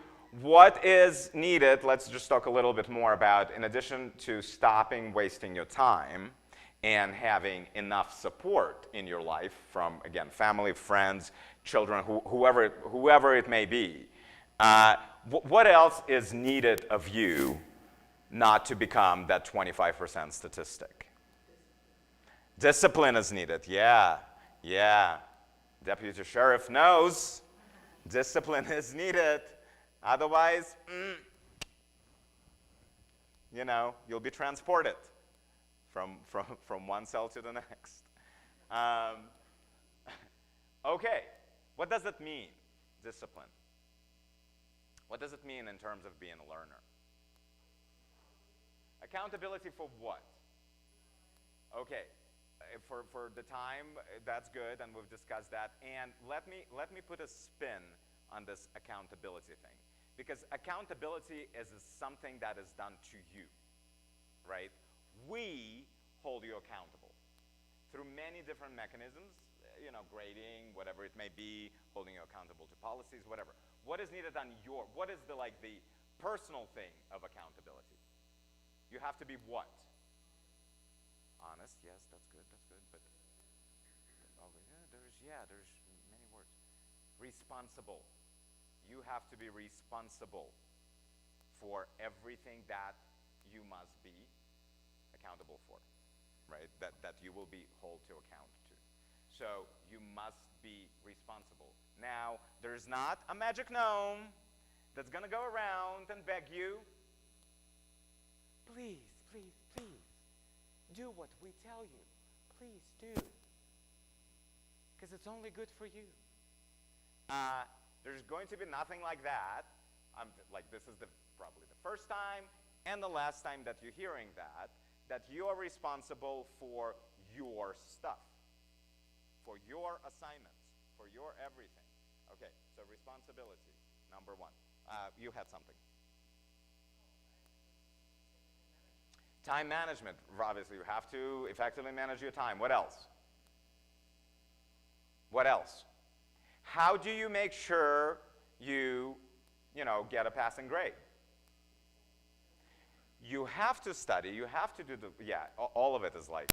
what is needed. Let's just talk a little bit more about, in addition to stopping wasting your time and having enough support in your life from, again, family, friends, children, whoever it may be. What else is needed of you not to become that 25% statistic? Discipline is needed, yeah. Deputy Sheriff knows discipline is needed. Otherwise, you'll be transported from one cell to the next. Okay, what does it mean, discipline? What does it mean in terms of being a learner? Accountability for what? Okay, for the time, that's good, and we've discussed that. And let me put a spin on this accountability thing, because accountability is something that is done to you, right? We hold you accountable through many different mechanisms, grading, whatever it may be, holding you accountable to policies, whatever. What is needed on what is the personal thing of accountability? You have to be what? Honest, yes, that's good, but there's many words. Responsible. You have to be responsible for everything that you must be accountable for, right? That you will be held to account to. So you must be responsible. Now, there's not a magic gnome that's going to go around and beg you, please, please, please, do what we tell you. Please do. Because it's only good for you. There's going to be nothing like that. This is probably the first time and the last time that you're hearing that you are responsible for your stuff, for your assignments, for your everything. Okay, so responsibility, number one. You had something. Time management. Obviously, you have to effectively manage your time. What else? What else? How do you make sure you get a passing grade? You have to study. You have to do all of it is like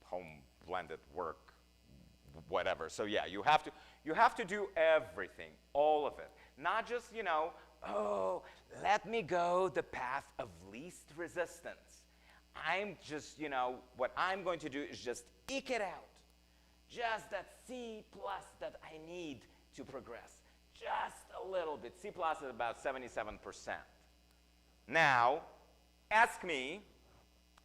home blended work, whatever. So yeah, you have to do everything, all of it. Not just, let me go the path of least resistance. I'm just, what I'm going to do is just eke it out. Just that C+ that I need to progress. Just a little bit. C+ is about 77%. Now, ask me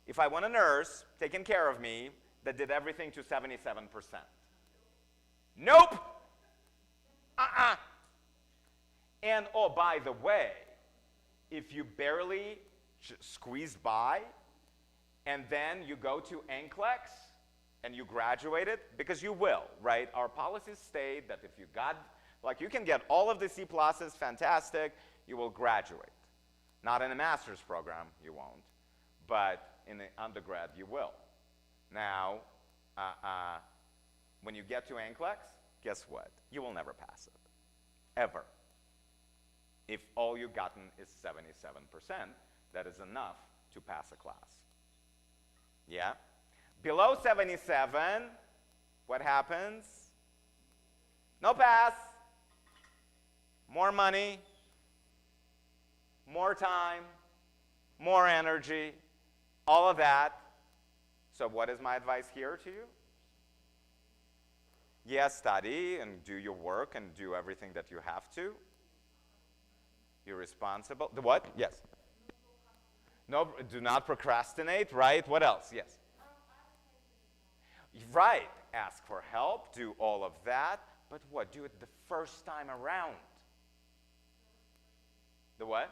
if I want a nurse taking care of me that did everything to 77%. Nope. And, oh, by the way, if you barely squeezed by and then you go to NCLEX and you graduated, because you will, right? Our policies state that if you got, you can get all of the C+, fantastic, you will graduate. Not in a master's program, you won't, but in the undergrad, you will. Now, when you get to NCLEX, guess what? You will never pass it, ever. If all you've gotten is 77%, that is enough to pass a class. Yeah? Below 77, what happens? No pass, more money, more time, more energy, all of that. So what is my advice here to you? Yes, study and do your work and do everything that you have to. You're responsible. The what? Yes. No, do not procrastinate, right? What else? Yes. Right. Ask for help. Do all of that. But what? Do it the first time around. The what?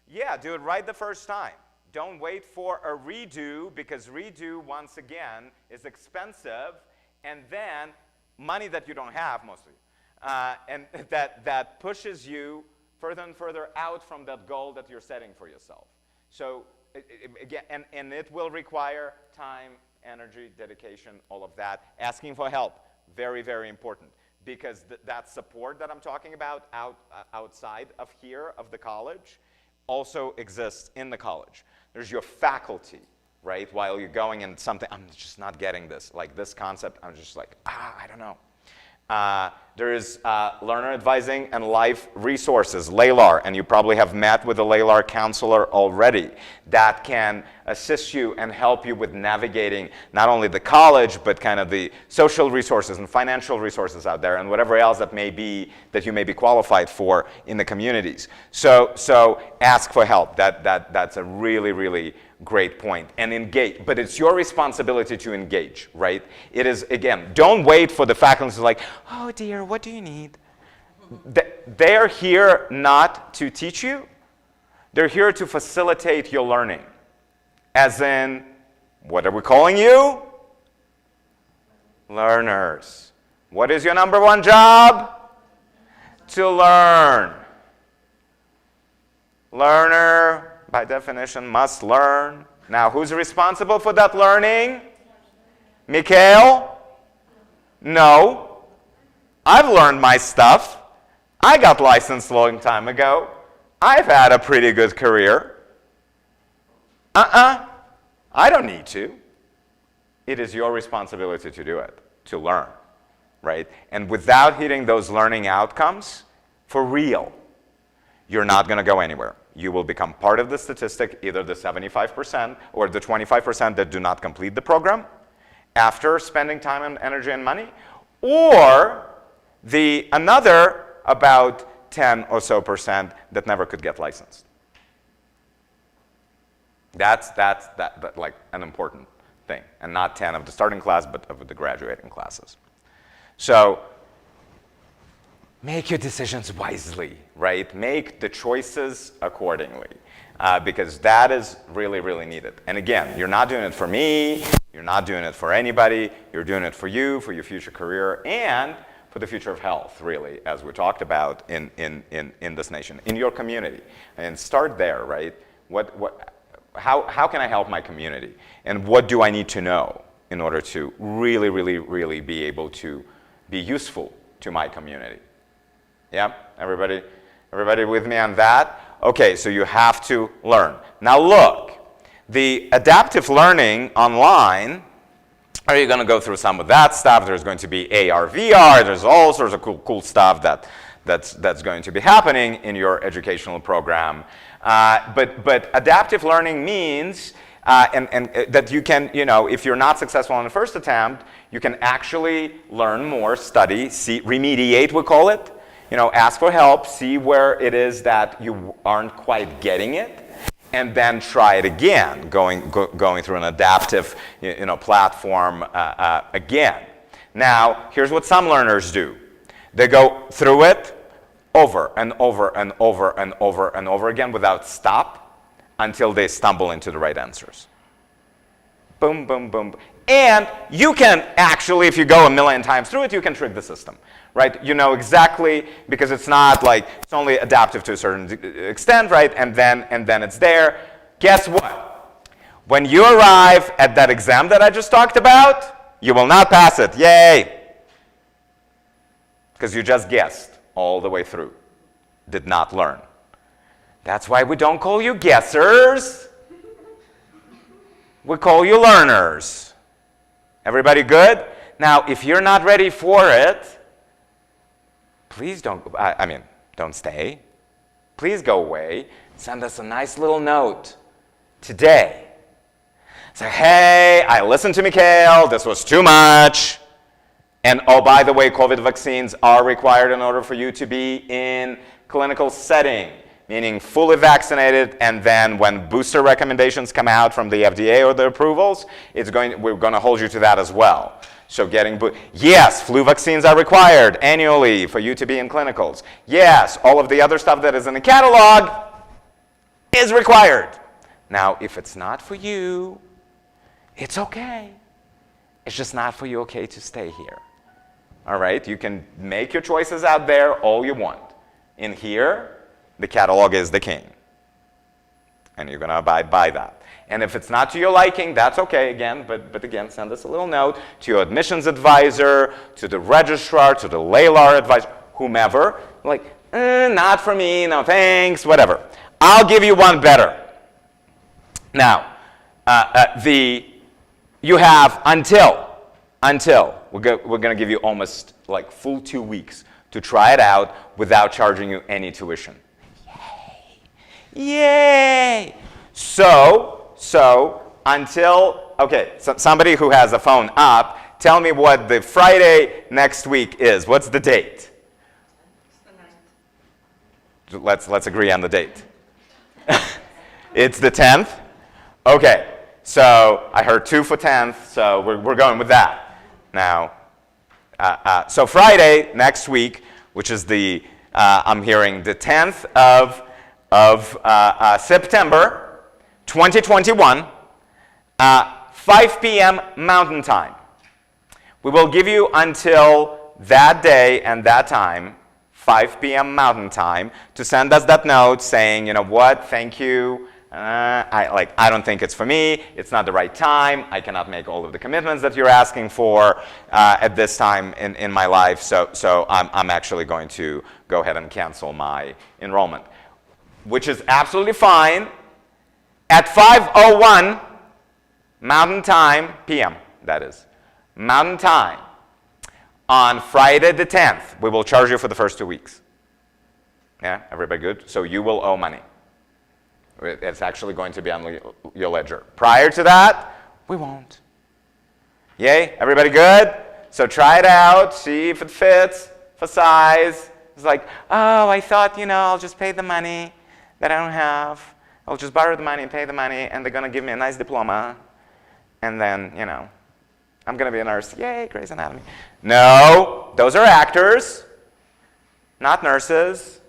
Yeah, do it right the first time. Don't wait for a redo, because redo, once again, is expensive, and then money that you don't have, mostly. And that pushes you further and further out from that goal that you're setting for yourself. So again, and it will require time, energy, dedication, all of that. Asking for help, very, very important, because that support that I'm talking about outside of here, of the college, also exists in the college. There's your faculty, right? While you're going in something, I'm just not getting this. Like this concept, I'm just like, I don't know. There is Learner Advising and Life Resources, LALAR, and you probably have met with a LALAR counselor already that can assist you and help you with navigating not only the college, but kind of the social resources and financial resources out there and whatever else that you may be qualified for in the communities. So ask for help. That's a really, really great point. And engage, but it's your responsibility to engage, right? It is, again, don't wait for the faculty to like, oh dear, what do you need? They're here not to teach you. They're here to facilitate your learning. As in, What are we calling you? Learners. What is your number one job? To learn. Learner, by definition, must learn. Now, who's responsible for that learning? Mikhail? No. I've learned my stuff. I got licensed a long time ago. I've had a pretty good career. I don't need to. It is your responsibility to do it, to learn, right? And without hitting those learning outcomes, for real, you're not going to go anywhere. You will become part of the statistic, either the 75% or the 25% that do not complete the program after spending time and energy and money, or the another about 10 or so percent that never could get licensed. That's like an important thing, and not 10 of the starting class, but of the graduating classes. So make your decisions wisely, right? Make the choices accordingly, because that is really, really needed. And again, you're not doing it for me, you're not doing it for anybody, you're doing it for you, for your future career, and for the future of health, really, as we talked about in this nation, in your community. And start there, right? How can I help my community? And what do I need to know in order to really, really, really be able to be useful to my community? Yeah, everybody with me on that? Okay, so you have to learn. Now look, the adaptive learning online, are you going to go through some of that stuff? There's going to be AR, VR, there's all sorts of cool stuff that's going to be happening in your educational program. But adaptive learning means that you can, if you're not successful on the first attempt, you can actually learn more, study, remediate, we call it. Ask for help, see where it is that you aren't quite getting it, and then try it again, going through an adaptive platform again. Now, here's what some learners do. They go through it over and over and over and over and over again without stop until they stumble into the right answers. Boom, boom, boom. And you can actually, if you go a million times through it, you can trick the system, right? You know exactly, because it's not like, it's only adaptive to a certain extent, right? And then it's there. Guess what? When you arrive at that exam that I just talked about, you will not pass it. Yay! Because you just guessed all the way through. Did not learn. That's why we don't call you guessers. We call you learners. Everybody good? Now, if you're not ready for it, please don't stay. Please go away. Send us a nice little note today. Say, hey, I listened to Mikhail. This was too much. And oh, by the way, COVID vaccines are required in order for you to be in clinical setting, meaning fully vaccinated, and then when booster recommendations come out from the FDA or the approvals, we're going to hold you to that as well. So yes, flu vaccines are required annually for you to be in clinicals. Yes, all of the other stuff that is in the catalog is required. Now, if it's not for you, it's okay. It's just not for you okay to stay here. All right? You can make your choices out there all you want. In here, the catalog is the king. And you're going to abide by that. And if it's not to your liking, that's okay again. But again, send us a little note to your admissions advisor, to the registrar, to the LALAR advisor, whomever. Like, not for me, no thanks, whatever. I'll give you one better. Now, you have until we're going to give you almost like full 2 weeks to try it out without charging you any tuition. Yay! So until, okay, so somebody who has a phone up, tell me what the Friday next week is. What's the date? The 9th. Let's agree on the date. It's the 10th? Okay, so I heard 2 for 10th, so we're going with that. Now, so Friday next week, which is the, I'm hearing the 10th of September 2021, 5 p.m. Mountain Time. We will give you until that day and that time, 5 p.m. Mountain Time, to send us that note saying, you know what, thank you. I don't think it's for me. It's not the right time. I cannot make all of the commitments that you're asking for at this time in my life. So I'm actually going to go ahead and cancel my enrollment, which is absolutely fine. At 5:01 Mountain Time, p.m. that is, Mountain Time, on Friday the 10th, we will charge you for the first 2 weeks. Yeah, everybody good? So you will owe money. It's actually going to be on your ledger. Prior to that, we won't. Yay? Everybody good? So try it out, see if it fits for size. It's like, oh, I thought, I'll just pay the money that I don't have. I'll just borrow the money and pay the money, and they're going to give me a nice diploma. And then, I'm going to be a nurse. Yay, Grey's Anatomy. No, those are actors, not nurses.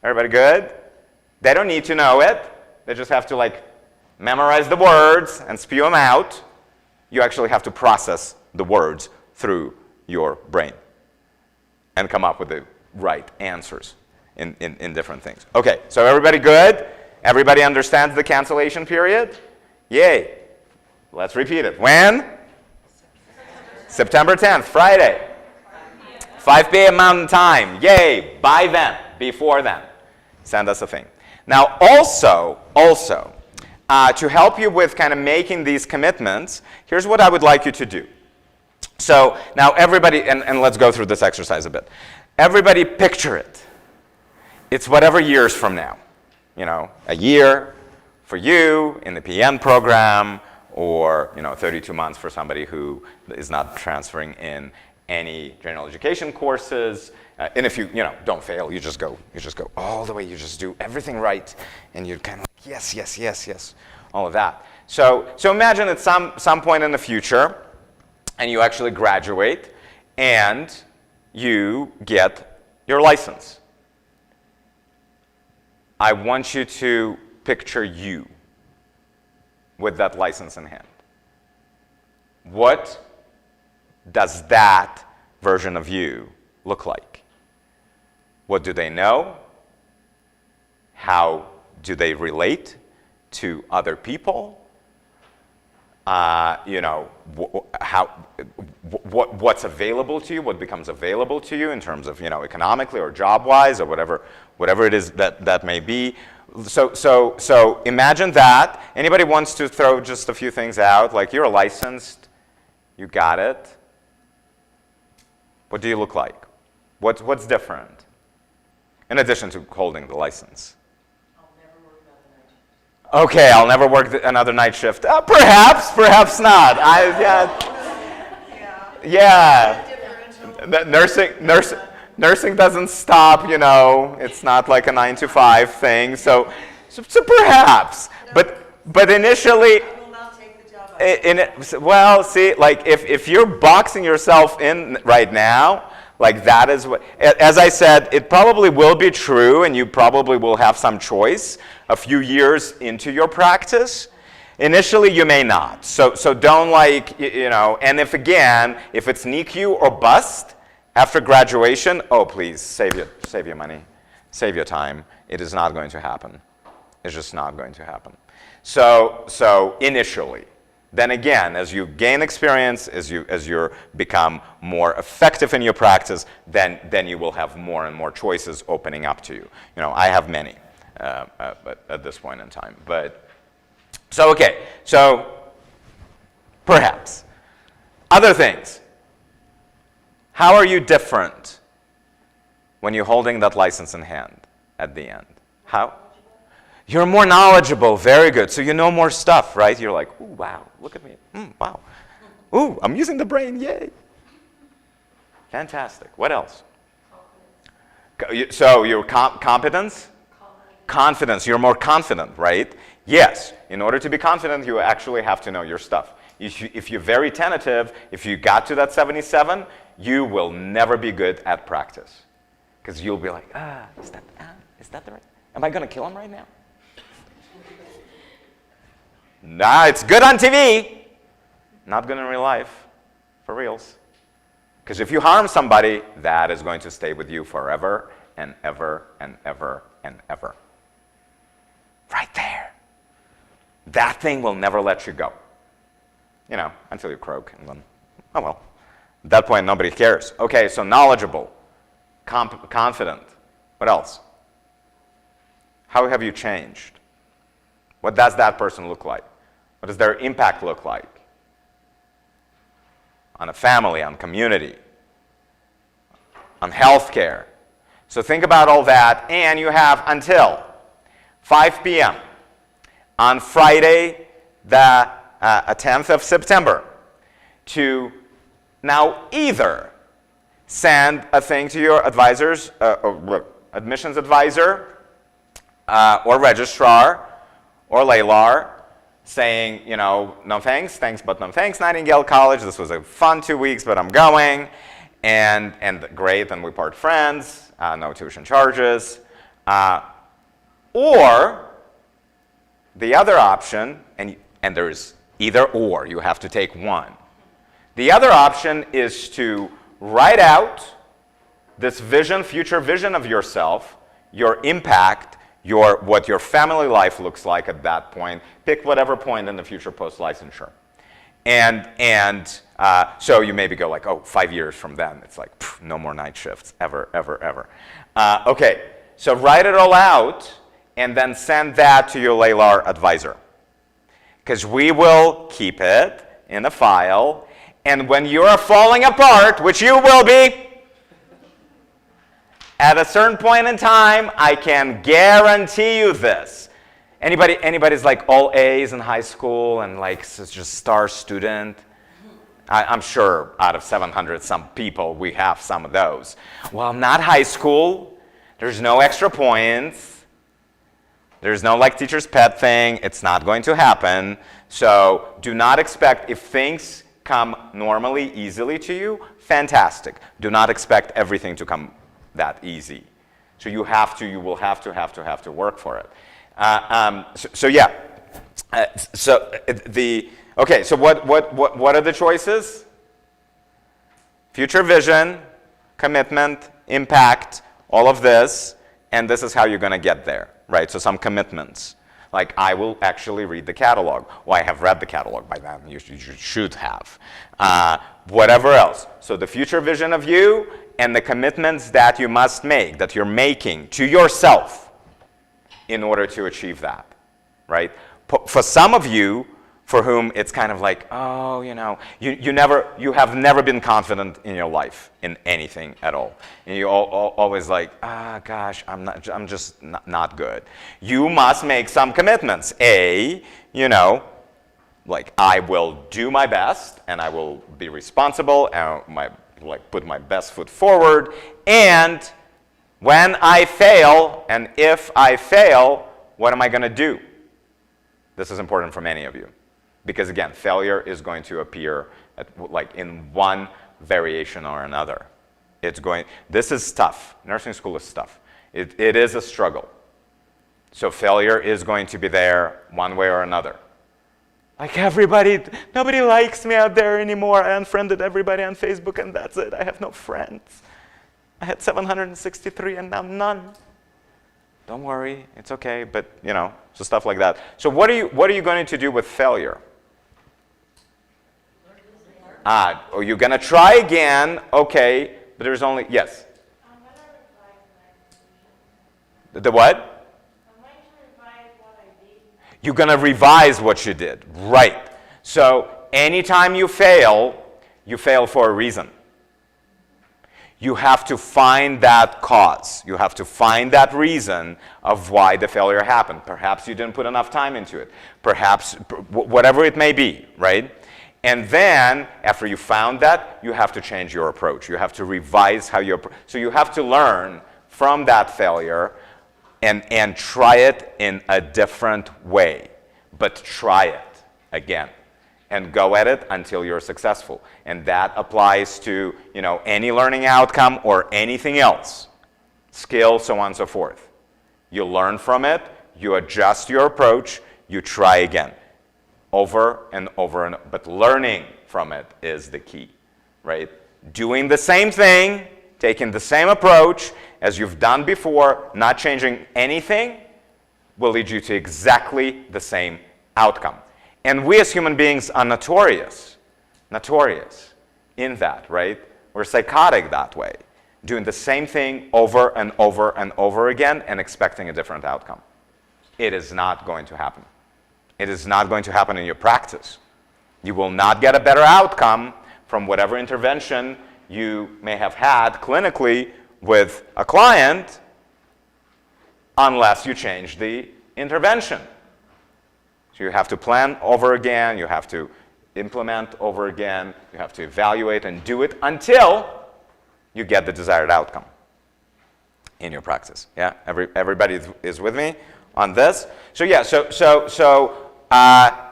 Everybody good? They don't need to know it. They just have to memorize the words and spew them out. You actually have to process the words through your brain and come up with the right answers in different things. Okay, so everybody good? Everybody understands the cancellation period? Yay. Let's repeat it. When? September 10th, Friday. 5 p.m. Mountain Time. Yay. By then. Before then. Send us a thing. Now, also, to help you with kind of making these commitments, here's what I would like you to do. So now everybody, and let's go through this exercise a bit. Everybody picture it. It's whatever years from now. A year for you in the PN program, or 32 months for somebody who is not transferring in any general education courses. And if you don't fail, you just go all the way. You just do everything right, and you're kind of like yes, all of that. So imagine at some point in the future, and you actually graduate, and you get your license. I want you to picture you with that license in hand. What does that version of you look like? What do they know? How do they relate to other people? What's available to you? What becomes available to you in terms of economically or job-wise or whatever it is that may be. So imagine that. Anybody wants to throw just a few things out? Like, you're licensed, you got it. What do you look like? What's different? In addition to holding the license. I'll never work another night. Okay, I'll never work another night shift. Perhaps not. Nursing doesn't stop, It's not like a 9-to-5 thing. So perhaps. But initially, I will not take the job. well, see, if you're boxing yourself in right now, that is what, as I said, it probably will be true, and you probably will have some choice a few years into your practice. Initially, you may not. So don't and if it's NICU or bust after graduation, oh, please, save your money, save your time. It is not going to happen. It's just not going to happen. So initially. Then again, as you gain experience, as you become more effective in your practice, then you will have more and more choices opening up to you. I have many at this point in time. So perhaps. Other things. How are you different when you're holding that license in hand at the end? How? You're more knowledgeable. Very good. So you know more stuff, right? You're like, ooh, wow, look at me. Wow. Ooh, I'm using the brain. Yay. Fantastic. What else? So your competence? Confidence. You're more confident, right? Yes. In order to be confident, you actually have to know your stuff. If you're very tentative, if you got to that 77, you will never be good at practice. Because you'll be like, is that the right? Am I going to kill him right now? Nah, it's good on TV. Not good in real life, for reals. Because if you harm somebody, that is going to stay with you forever and ever and ever and ever. Right there. That thing will never let you go. You know, until you croak, and then, oh well. At that point, nobody cares. Okay, so knowledgeable, confident. What else? How have you changed? What does that person look like? What does their impact look like? On a family, on community, on healthcare. So think about all that, and you have until 5 p.m. on Friday, the 10th of September, to now either send a thing to your advisors, admissions advisor, or registrar, or LALAR, saying, you know, no thanks, thanks but no thanks, Nightingale College. This was a fun 2 weeks, but I'm going, and great, and we part friends, no tuition charges. Or the other option, and there's either or, you have to take one. The other option is to write out this vision, future vision of yourself, your impact, what your family life looks like at that point. Pick whatever point in the future post-licensure. And so you maybe go like, oh, 5 years from then. It's like, no more night shifts, ever, ever, ever. Okay, so write it all out and then send that to your LALAR advisor. Because we will keep it in a file, and when you are falling apart, which you will be, at a certain point in time, I can guarantee you this. Anybody's like all A's in high school and like just star student? I'm sure out of 700 some people, we have some of those. Well, not high school. There's no extra points. There's no like teacher's pet thing. It's not going to happen. So do not expect, if things come normally, easily to you, fantastic. Do not expect everything to come that easy. So you will have to work for it. Okay, so what are the choices? Future vision, commitment, impact, all of this, and this is how you're going to get there, right? So some commitments, like I will actually read the catalog. Well, I have read the catalog by then. You should have. Whatever else. So the future vision of you and the commitments that you must make, that you're making to yourself in order to achieve that, right? For some of you, for whom it's kind of like, oh, you know, you have never been confident in your life in anything at all. And you always like, gosh, I'm just not good. You must make some commitments. You know, like I will do my best and I will be responsible and put my best foot forward. And when I fail, and if I fail, what am I going to do? This is important for many of you. Because again, failure is going to appear in one variation or another. This is tough. Nursing school is tough. It is a struggle. So failure is going to be there one way or another. Like nobody likes me out there anymore. I unfriended everybody on Facebook and that's it. I have no friends. I had 763 and now none. Don't worry, it's okay, but you know, so stuff like that. So what are you going to do with failure? You're going to try again, okay, but there's only, yes? I'm going to revise my decision. The what? I'm going to revise what I did. You're going to revise what you did, right. So anytime you fail for a reason. You have to find that cause. You have to find that reason of why the failure happened. Perhaps you didn't put enough time into it. Perhaps, whatever it may be, right? And then, after you found that, you have to change your approach. You have to revise how you so you have to learn from that failure and try it in a different way. But try it again. And go at it until you're successful. And that applies to, you know, any learning outcome or anything else. Skill, so on and so forth. You learn from it, you adjust your approach, you try again. Over and over and over. But learning from it is the key, right? Doing the same thing, taking the same approach as you've done before, not changing anything, will lead you to exactly the same outcome. And we as human beings are notorious in that, right? We're psychotic that way, doing the same thing over and over and over again and expecting a different outcome. It is not going to happen. It is not going to happen in your practice. You will not get a better outcome from whatever intervention you may have had clinically with a client unless you change the intervention. So you have to plan over again, you have to implement over again, you have to evaluate and do it until you get the desired outcome in your practice. Yeah, everybody is with me on this? So yeah,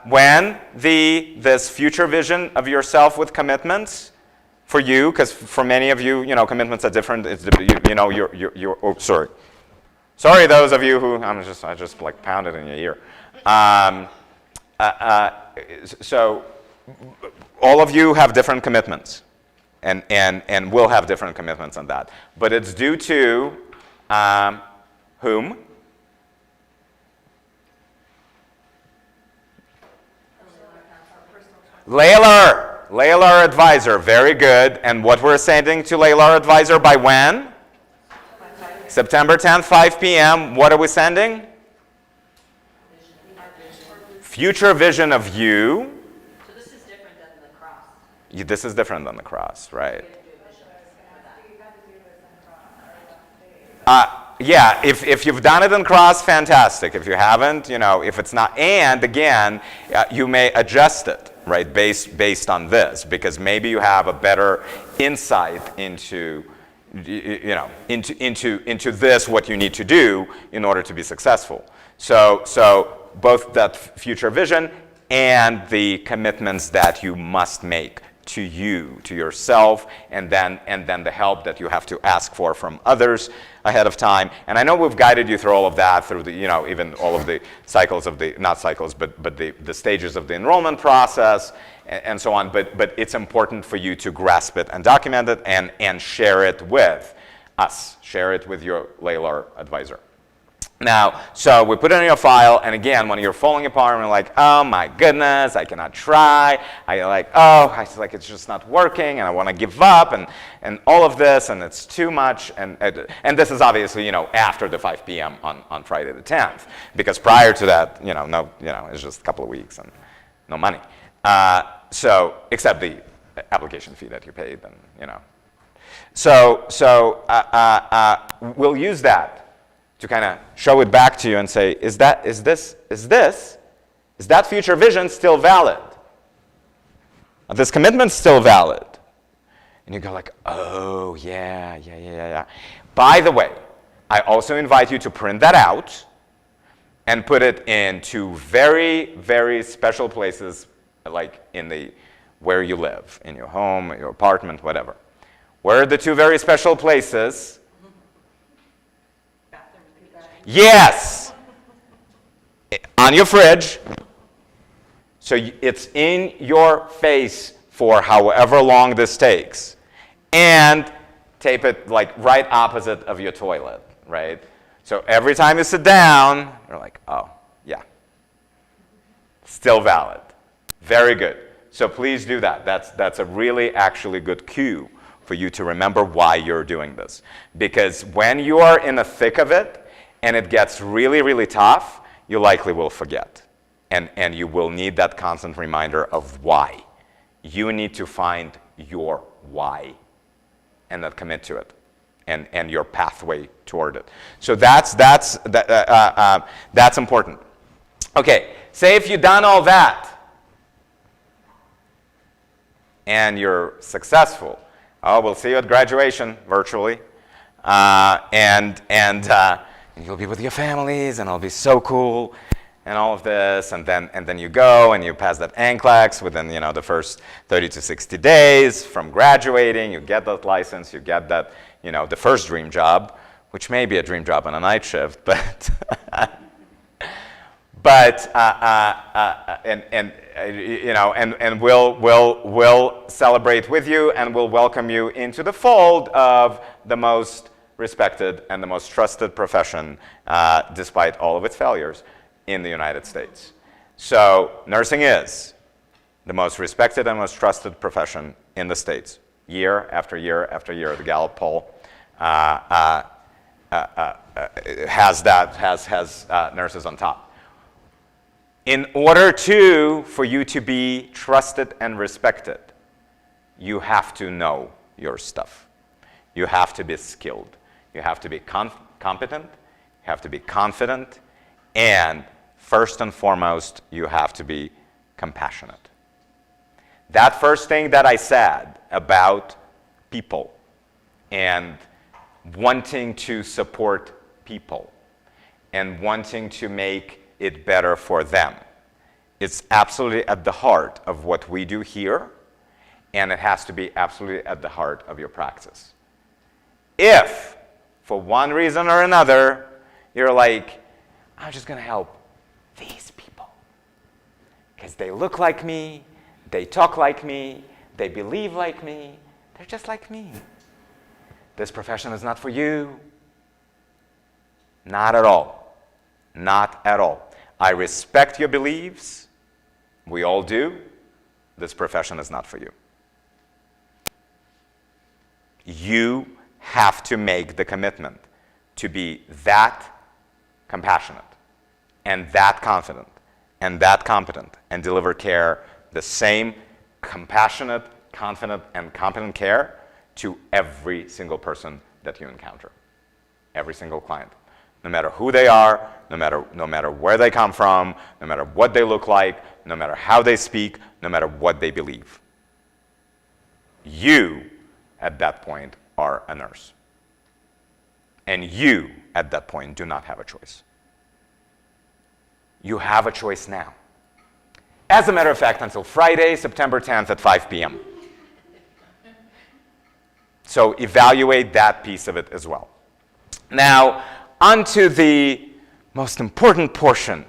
when this future vision of yourself with commitments for you, because for many of you, commitments are different. It's, oh, sorry. Sorry, those of you who, I just like pounded in your ear. So all of you have different commitments and will have different commitments on that. But it's due to whom? Laylar advisor, very good. And what we're sending to Laylar advisor by when? September 10th, 5 p.m. What are we sending? Future vision of you. So this is different than the cross. This is different than the cross, right? Yeah, if you've done it in cross, fantastic. If you haven't, if it's not, and again, you may adjust it, right, based on this, because maybe you have a better insight into, into this, what you need to do in order to be successful. So both that future vision and the commitments that you must make to you, to yourself, and then the help that you have to ask for from others ahead of time. And I know we've guided you through all of that, through the, even all of the cycles of the, not cycles, but the stages of the enrollment process and so on. But it's important for you to grasp it and document it and share it with us. Share it with your Laylar advisor. Now, so we put it in your file, and again, when you're falling apart and you're like, oh my goodness, I cannot try, it's just not working, and I want to give up, and all of this, and it's too much, and this is obviously, after the 5 p.m. on Friday the 10th, because prior to that, it's just a couple of weeks and no money. So, except the application fee that you paid, and So we'll use that to kind of show it back to you and say, is that future vision still valid? Are this commitment still valid? And you go like, oh, yeah. By the way, I also invite you to print that out and put it in two very, very special places, like where you live, in your home, your apartment, whatever. Where are the two very special places? Yes! On your fridge. So it's in your face for however long this takes. And tape it like right opposite of your toilet, right? So every time you sit down, you're like, oh, yeah. Still valid. Very good. So please do that. That's a really actually good cue for you to remember why you're doing this. Because when you are in the thick of it, and it gets really, really tough, you likely will forget. And you will need that constant reminder of why. You need to find your why and then commit to it and your pathway toward it. So that's important. Okay, say if you've done all that and you're successful. Oh, we'll see you at graduation virtually. And you'll be with your families, and it'll be so cool, and all of this, and then you go and you pass that NCLEX within the first 30 to 60 days from graduating. You get that license, you get that the first dream job, which may be a dream job on a night shift, but but you know, and we'll celebrate with you, and we'll welcome you into the fold of the most respected and the most trusted profession, despite all of its failures, in the United States. So nursing is the most respected and most trusted profession in the States, year after year after year. The Gallup poll has nurses on top. In order for you to be trusted and respected, you have to know your stuff. You have to be skilled. You have to be competent. You have to be confident. And first and foremost, you have to be compassionate. That first thing that I said about people and wanting to support people and wanting to make it better for them, it's absolutely at the heart of what we do here, and it has to be absolutely at the heart of your practice. If, for one reason or another, you're like, I'm just going to help these people because they look like me, they talk like me, they believe like me, they're just like me. This profession is not for you. Not at all. Not at all. I respect your beliefs. We all do. This profession is not for you. You have to make the commitment to be that compassionate and that confident and that competent and deliver care, the same compassionate, confident, and competent care to every single person that you encounter, every single client. No matter who they are, no matter where they come from, no matter what they look like, no matter how they speak, no matter what they believe. You, at that point, are a nurse. And you, at that point, do not have a choice. You have a choice now. As a matter of fact, until Friday, September 10th at 5 p.m. So evaluate that piece of it as well. Now, onto the most important portion,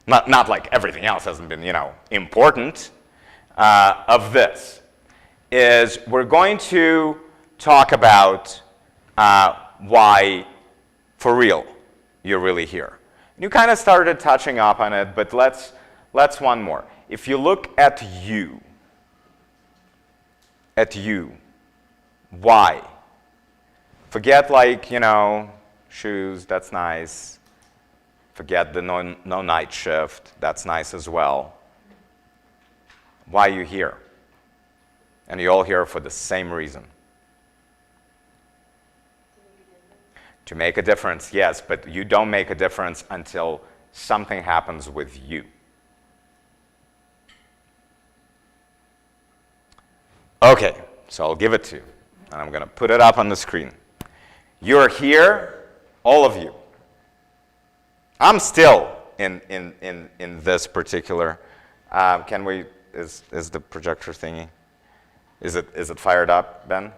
not like everything else hasn't been, important, of this, is we're going to talk about why, for real, you're really here. You kind of started touching up on it, but let's one more. If you look at you, why? Forget shoes, that's nice. Forget the no night shift, that's nice as well. Why are you here? And you're all here for the same reason. To make a difference, yes, but you don't make a difference until something happens with you. Okay, so I'll give it to you, and I'm going to put it up on the screen. You're here, all of you. I'm still in this particular. Is the projector thingy? Is it fired up, Ben?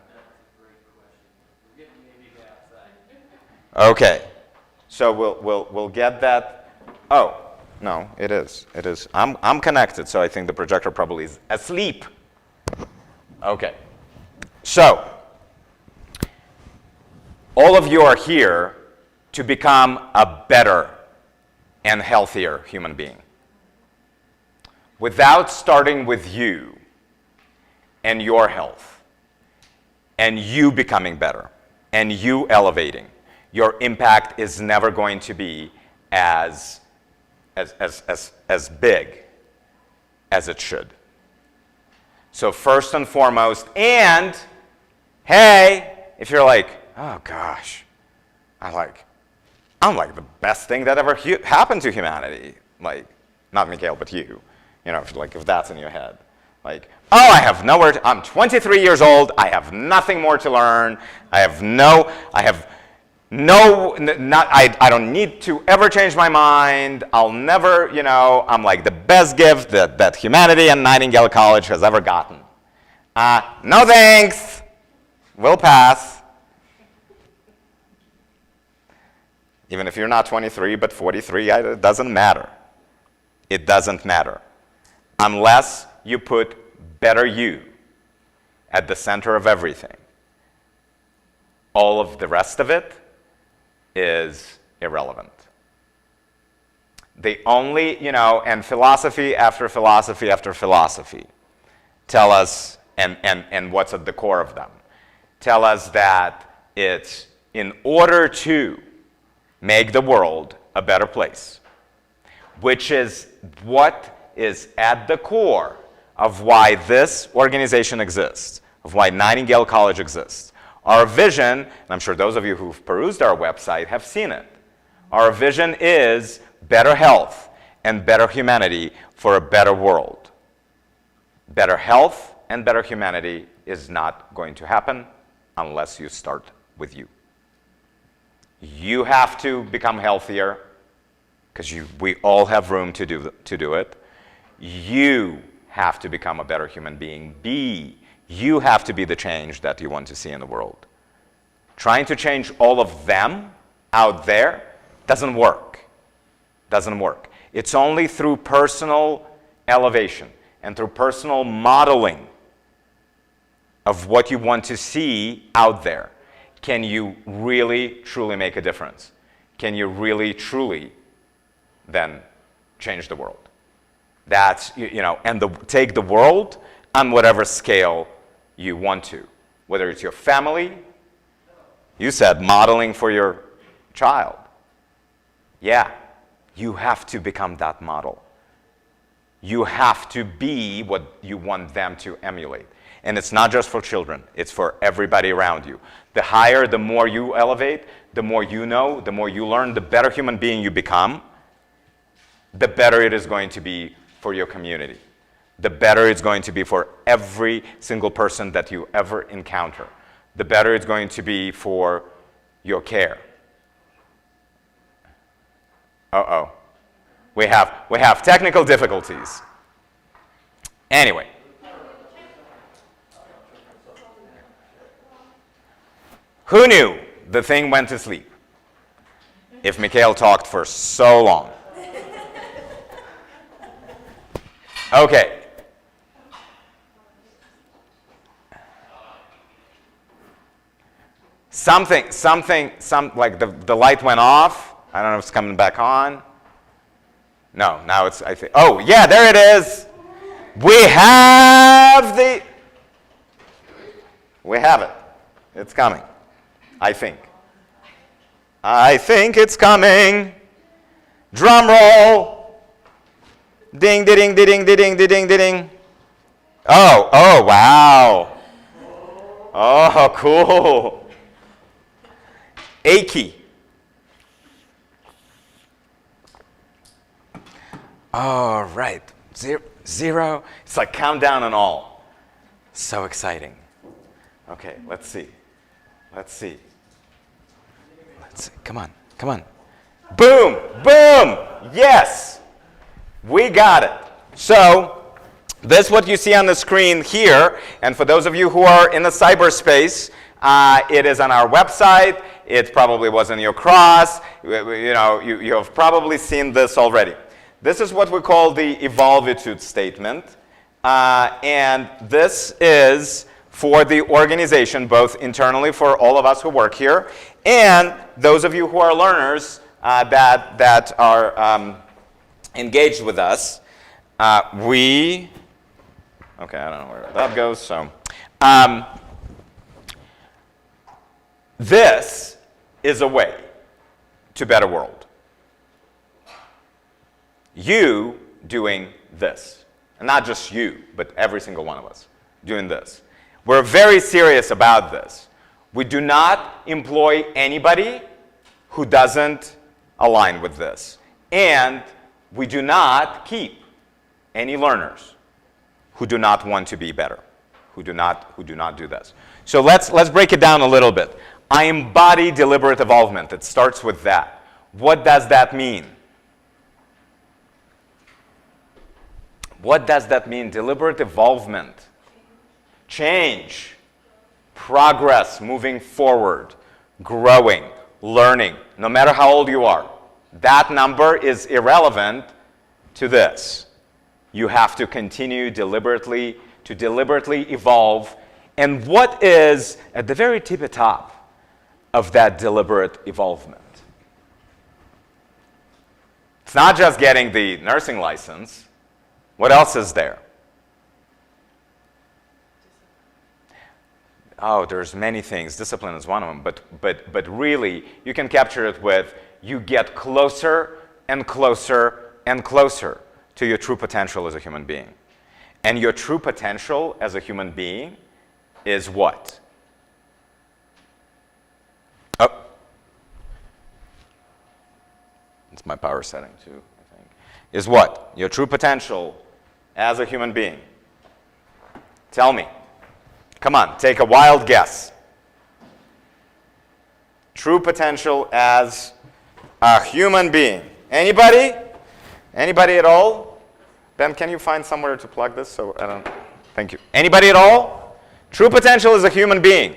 Okay, so we'll get that. Oh no, it is. I'm connected, so I think the projector probably is asleep. Okay, so all of you are here to become a better and healthier human being. Without starting with you and your health and you becoming better and you elevating, your impact is never going to be as big as it should. So first and foremost, and hey, if you're like, oh gosh, I'm like the best thing that ever happened to humanity. Like, not Mikhail, but you. If that's in your head. Like, oh, I'm 23 years old. I have nothing more to learn. I don't need to ever change my mind. I'll never, I'm like the best gift that humanity and Nightingale College has ever gotten. No thanks. We'll pass. Even if you're not 23, but 43, it doesn't matter. It doesn't matter. Unless you put better you at the center of everything, all of the rest of it is irrelevant. The only, and philosophy after philosophy after philosophy tell us, and what's at the core of them, tell us that it's in order to make the world a better place, which is what is at the core of why this organization exists, of why Nightingale College exists. Our vision, and I'm sure those of you who've perused our website have seen it, our vision is better health and better humanity for a better world. Better health and better humanity is not going to happen unless you start with you. You have to become healthier because we all have room to do it. You have to become a better human being. You have to be the change that you want to see in the world. Trying to change all of them out there doesn't work. Doesn't work. It's only through personal elevation and through personal modeling of what you want to see out there can you really, truly make a difference. Can you really, truly then change the world? That's, and take the world on whatever scale you want to. Whether it's your family, you said modeling for your child. Yeah, you have to become that model. You have to be what you want them to emulate. And it's not just for children, it's for everybody around you. The higher, the more you elevate, the more you know, the more you learn, the better human being you become, the better it is going to be for your community. The better it's going to be for every single person that you ever encounter. The better it's going to be for your care. Uh-oh. We have technical difficulties. Anyway. Who knew the thing went to sleep if Mikhail talked for so long? Okay. Like the light went off. I don't know if it's coming back on. No, now it's, I think, oh, yeah, there it is. We have it. It's coming, I think. I think it's coming. Drum roll. Ding, ding, ding, ding, ding, ding. Oh, wow. Oh, cool. A key. All right. Zero. It's like countdown and all. So exciting. Okay, let's see. Come on. Boom. Yes. We got it. So this is what you see on the screen here. And for those of you who are in the cyberspace, it is on our website. It probably was in your cross. You have probably seen this already. This is what we call the evolvitude statement. And this is for the organization, both internally for all of us who work here, and those of you who are learners that are engaged with us. Okay, I don't know where that goes. So this is a way to better world. You doing this. And not just you, but every single one of us doing this. We're very serious about this. We do not employ anybody who doesn't align with this. And we do not keep any learners who do not want to be better, who do not do this. So let's break it down a little bit. I embody deliberate evolvement. It starts with that. What does that mean? What does that mean? Deliberate evolvement. Change. Progress, moving forward, growing, learning, no matter how old you are. That number is irrelevant to this. You have to continue deliberately evolve. And what is at the very tippy top of that deliberate evolvement? It's not just getting the nursing license. What else is there? Oh, there's many things. Discipline is one of them. But really, you can capture it with you get closer and closer and closer to your true potential as a human being. And your true potential as a human being is what? Oh. It's my power setting too, I think. Is what? Your true potential as a human being. Tell me. Come on, take a wild guess. True potential as a human being. Anybody? Anybody at all? Ben, can you find somewhere to plug this? So I don't. Thank you. Anybody at all? True potential is a human being.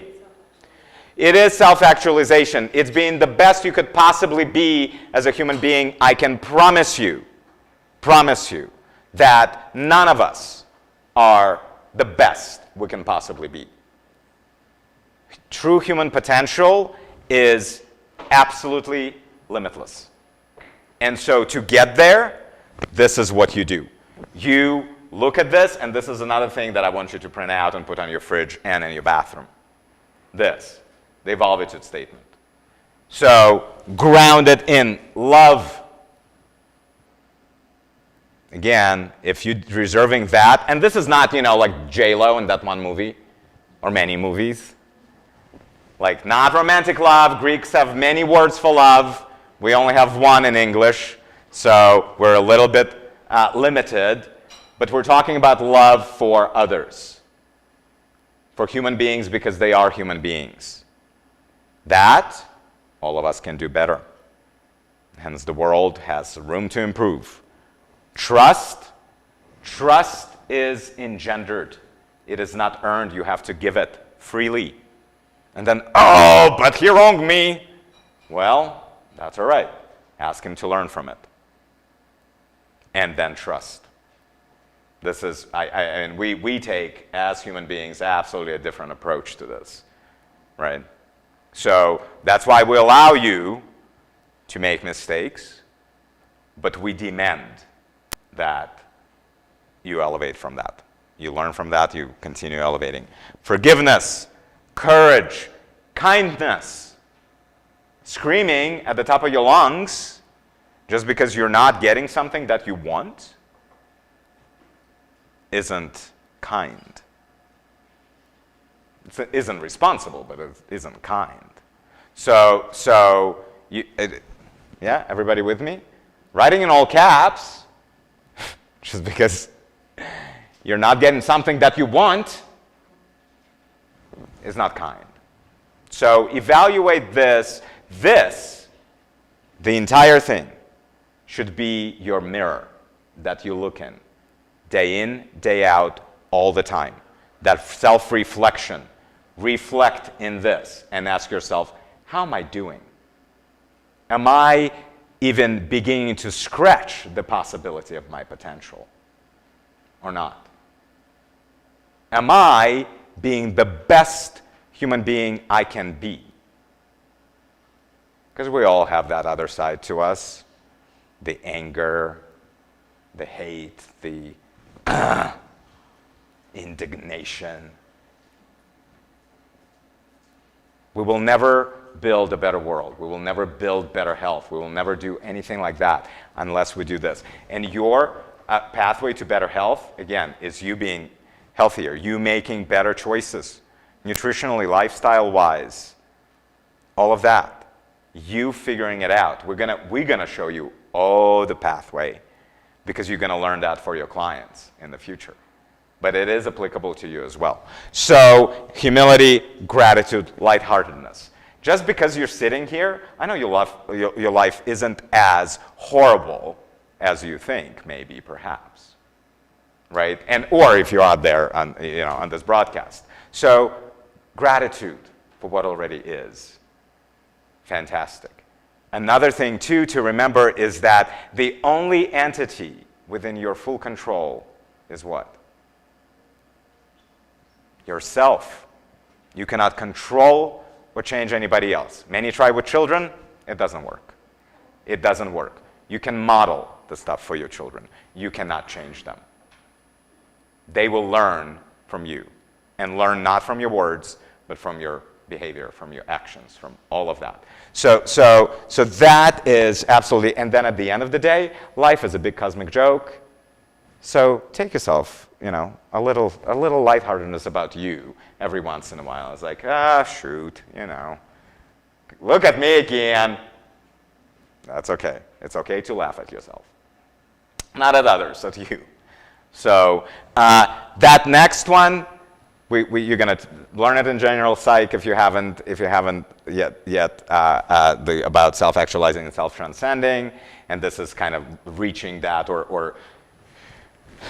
It is self-actualization. It's being the best you could possibly be as a human being. I can promise you that none of us are the best we can possibly be. True human potential is absolutely limitless. And so to get there, this is what you do. You look at this, and this is another thing that I want you to print out and put on your fridge and in your bathroom. This, the evolvitude statement. So grounded in love. Again, if you're reserving that, and this is not, like J-Lo in that one movie, or many movies. Like, not romantic love. Greeks have many words for love. We only have one in English, so we're a little bit limited. But we're talking about love for others, for human beings because they are human beings. That, all of us can do better. Hence, the world has room to improve. Trust is engendered. It is not earned. You have to give it freely. And then, oh, but he wronged me. Well, that's all right. Ask him to learn from it. And then trust. This is, and we take, as human beings, absolutely a different approach to this, right? So that's why we allow you to make mistakes, but we demand that you elevate from that. You learn from that, you continue elevating. Forgiveness, courage, kindness. Screaming at the top of your lungs just because you're not getting something that you want isn't kind. It isn't responsible, but it isn't kind. So yeah, everybody with me? Writing in all caps, just because you're not getting something that you want, is not kind. So evaluate this. This, the entire thing, should be your mirror that you look in, day out, all the time. That self-reflection. Reflect in this and ask yourself, how am I doing? Am I even beginning to scratch the possibility of my potential or not? Am I being the best human being I can be? Because we all have that other side to us. The anger, the hate, the indignation. We will never build a better world. We will never build better health. We will never do anything like that unless we do this. And your pathway to better health, again, is you being healthier, you making better choices, nutritionally, lifestyle-wise, all of that. You figuring it out. We're gonna show you the pathway because you're gonna learn that for your clients in the future. But it is applicable to you as well. So humility, gratitude, lightheartedness. Just because you're sitting here, I know your life isn't as horrible as you think, maybe, perhaps, right? Or if you're out there on this broadcast. So gratitude for what already is. Fantastic. Another thing, too, to remember is that the only entity within your full control is what? Yourself. You cannot control or change anybody else. Many try with children, it doesn't work. It doesn't work. You can model the stuff for your children. You cannot change them. They will learn from you, and learn not from your words, but from your behavior, from your actions, from all of that. So that is absolutely, and then at the end of the day, life is a big cosmic joke. So take yourself, a little lightheartedness about you every once in a while. It's like, shoot, look at me again. That's okay. It's okay to laugh at yourself. Not at others, at you. So that next one, you're going to learn it in general psych if you haven't yet about self-actualizing and self-transcending. And this is kind of reaching that or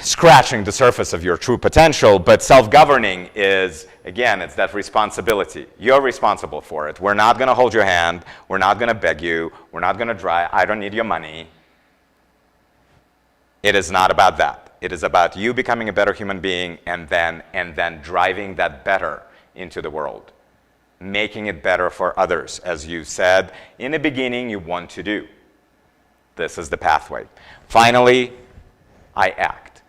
scratching the surface of your true potential. But self-governing is, again, it's that responsibility. You're responsible for it. We're not going to hold your hand. We're not going to beg you. We're not going to try. I don't need your money. It is not about that. It is about you becoming a better human being and then driving that better into the world, making it better for others, as you said in the beginning you want to do. This is the pathway. Finally, I act.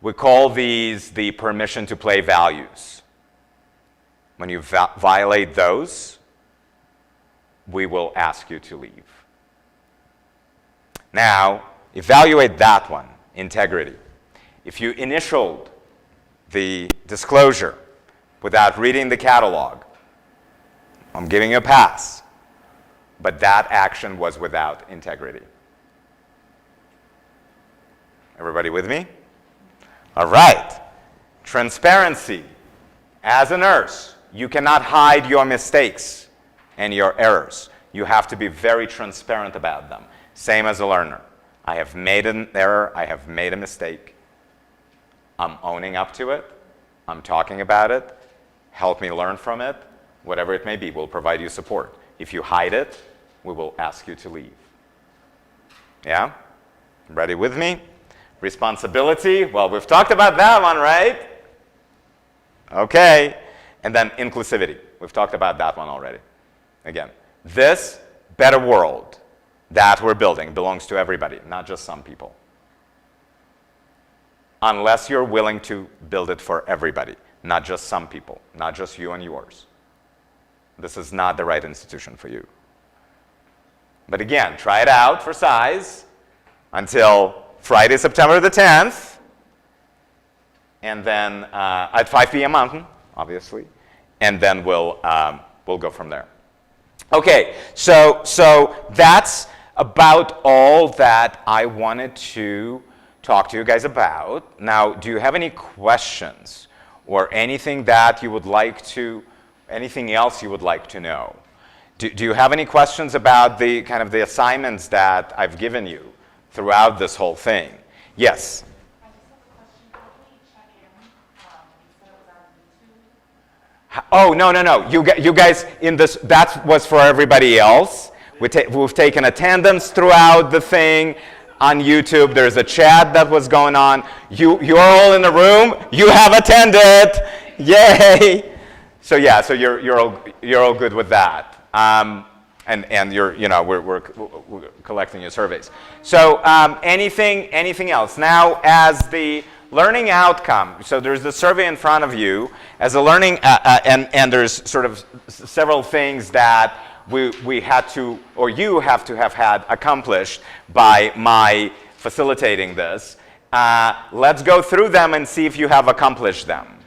We call these the permission to play values. When you violate those, we will ask you to leave. Now, evaluate that one, integrity. If you initialed the disclosure without reading the catalog, I'm giving you a pass. But that action was without integrity. Everybody with me? All right. Transparency. As a nurse, you cannot hide your mistakes and your errors. You have to be very transparent about them. Same as a learner. I have made an error. I have made a mistake. I'm owning up to it. I'm talking about it. Help me learn from it. Whatever it may be, we'll provide you support. If you hide it, we will ask you to leave. Yeah? Ready with me? Responsibility. Well, we've talked about that one, right? Okay. And then inclusivity. We've talked about that one already. Again, this better world that we're building belongs to everybody, not just some people. Unless you're willing to build it for everybody, not just some people, not just you and yours. This is not the right institution for you. But again, try it out for size until Friday, September the 10th, and then at 5 p.m. Mountain, obviously, and then we'll go from there. Okay, so that's about all that I wanted to talk to you guys about. Now, do you have any questions or anything that you would like to, anything else you would like to know? Do you have any questions about the kind of the assignments that I've given you throughout this whole thing? Yes? I just have a question. How do we check in? You said it was on YouTube. Oh, no. You guys, in this, that was for everybody else. We've taken attendance throughout the thing. On YouTube, there's a chat that was going on. You're all in the room. You have attended. Yay! So yeah, so you're all good with that. And we're collecting your surveys. So anything else? Now, as the learning outcome, so there's the survey in front of you as a learning, and there's sort of several things that we had to, or you have to have had accomplished by my facilitating this. Let's go through them and see if you have accomplished them.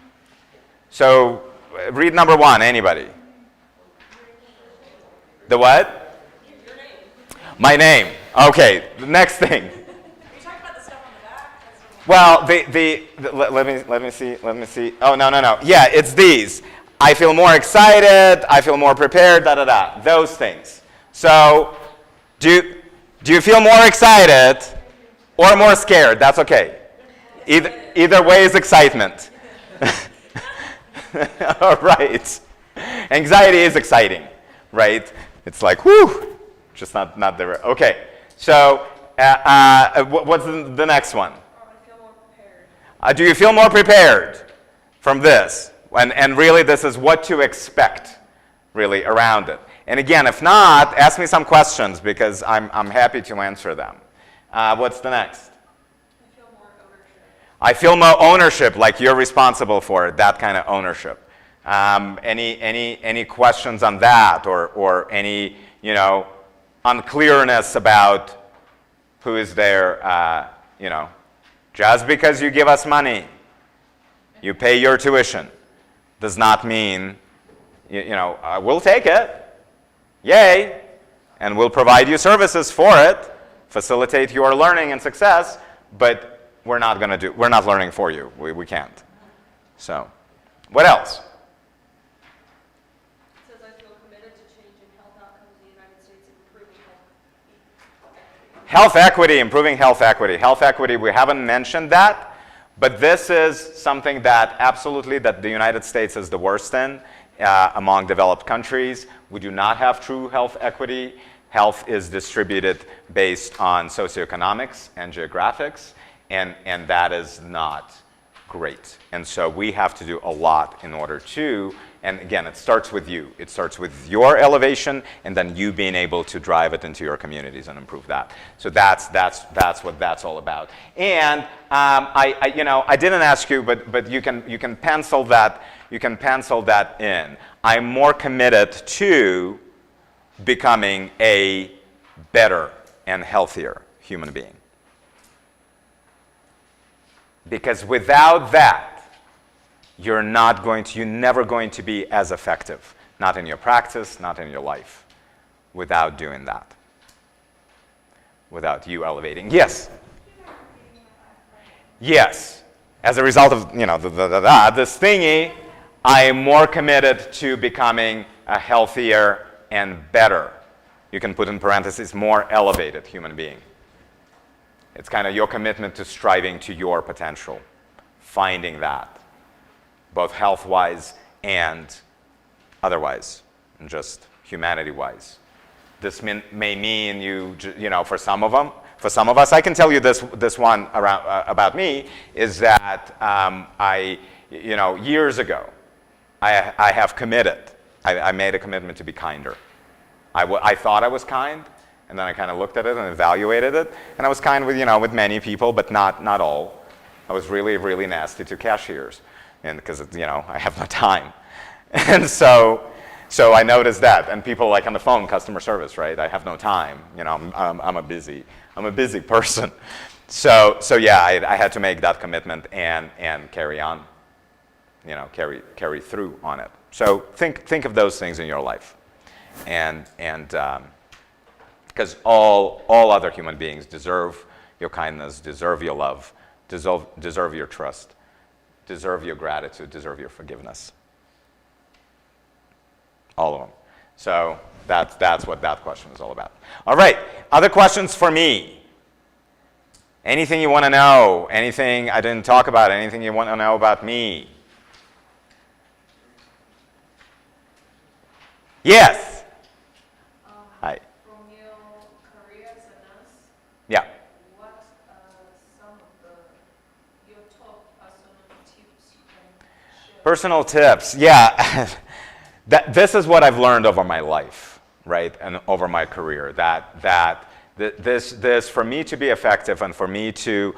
So read number 1, anybody? The what? Your name. My name. Okay, the next thing. We talked about the stuff on the back. Well, let me see. Oh, no. Yeah, it's these. I feel more excited, I feel more prepared, those things. So, do you feel more excited or more scared? That's okay. Either way is excitement. All right. Anxiety is exciting, right? It's like, whew, just not there. Okay, so what's the next one? Do you feel more prepared from this? And really, this is what to expect, really, around it. And again, if not, ask me some questions, because I'm happy to answer them. What's the next? I feel more ownership, like you're responsible for it, that kind of ownership. Any questions on that, or any, you know, unclearness about who is there, you know? Just because you give us money, you pay your tuition, does not mean, you know, we'll take it, yay, and we'll provide you services for it, facilitate your learning and success, but we're not learning for you. We can't. So, what else? It says, I feel committed to changing health outcomes in the United States and improving Health equity, improving health equity. Health equity, we haven't mentioned that, but this is something that absolutely that the United States is the worst in among developed countries. We do not have true health equity. Health is distributed based on socioeconomics and geographics, and that is not great. And so we have to do a lot in order to, and again, it starts with you. It starts with your elevation, and then you being able to drive it into your communities and improve that. So that's what that's all about. And I didn't ask you, but you can pencil that. You can pencil that in. I'm more committed to becoming a better and healthier human being. Because without that, you're never going to be as effective. Not in your practice, not in your life. Without doing that. Without you elevating. Yes? Yes. As a result of, you know, this thingy, I am more committed to becoming a healthier and better, you can put in parentheses, more elevated human being. It's kind of your commitment to striving to your potential, finding that, both health-wise and otherwise, and just humanity-wise. This may mean you know, for some of us, I can tell you this one about me, is that you know, years ago, I have committed. I made a commitment to be kinder. I thought I was kind, and then I kind of looked at it and evaluated it, and I was kind with, you know, with many people, but not all. I was really, really nasty to cashiers, and because, you know, I have no time. And so I noticed that, and people like on the phone, customer service, right? I have no time, you know, I'm a busy person. So yeah, I had to make that commitment and carry on, you know, carry through on it. So think of those things in your life, and because all other human beings deserve your kindness, deserve your love, deserve your trust, deserve your gratitude, deserve your forgiveness. All of them. So that's what that question is all about. All right, other questions for me? Anything you want to know? Anything I didn't talk about? Anything you want to know about me? Yes. Hi. From your career as a nurse, Yeah. what are some of your top personal tips you can share? Personal tips. Yeah. This is what I've learned over my life, right, and over my career. This for me to be effective, and for me to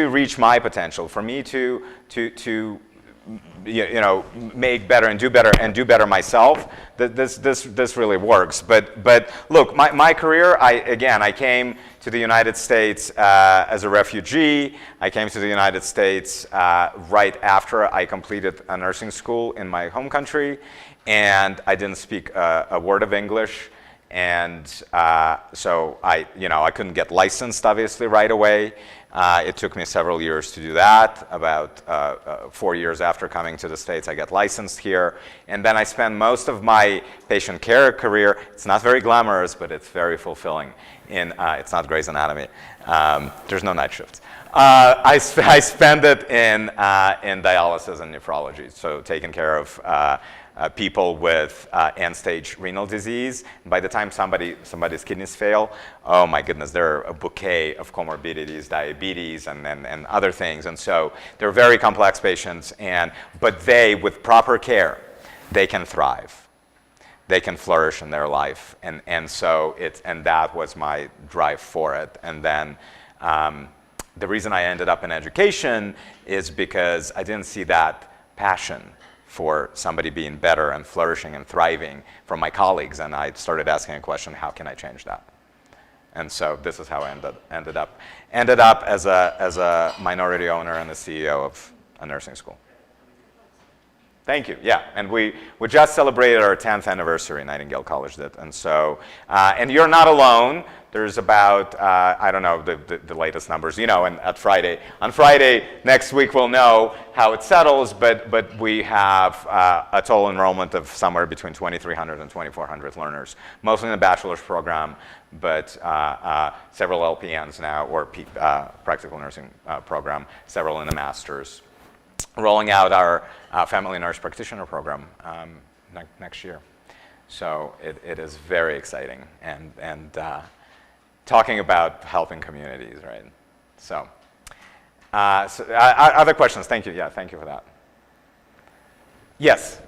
reach my potential, for me to you know, make better and do better myself, this really works. But look, my career, I came to the United States as a refugee. I came to the United States right after I completed a nursing school in my home country, and I didn't speak a word of English. And so I couldn't get licensed, obviously, right away. It took me several years to do that. About 4 years after coming to the States, I got licensed here. And then I spent most of my patient care career. It's not very glamorous, but it's very fulfilling. It's not Grey's Anatomy. There's no night shifts. I spent it in dialysis and nephrology, so taking care of people with end-stage renal disease. By the time somebody's kidneys fail, oh my goodness, there are a bouquet of comorbidities, diabetes, and other things. And so they're very complex patients, but they, with proper care, they can thrive. They can flourish in their life. And so that was my drive for it. And then the reason I ended up in education is because I didn't see that passion for somebody being better and flourishing and thriving from my colleagues. And I started asking a question, how can I change that? And so this is how I ended up as a minority owner and the CEO of a nursing school. Thank you. Yeah, and we just celebrated our 10th anniversary, Nightingale College did. And so, and you're not alone. There's about, I don't know the latest numbers, and on Friday next week we'll know how it settles, but we have a total enrollment of somewhere between 2,300 and 2,400 learners, mostly in the bachelor's program, but several LPNs now, or practical nursing program, several in the master's. Rolling out our family nurse practitioner program next year. So it is very exciting, and talking about helping communities, right? So, other questions? Thank you. Yeah, thank you for that. Yes.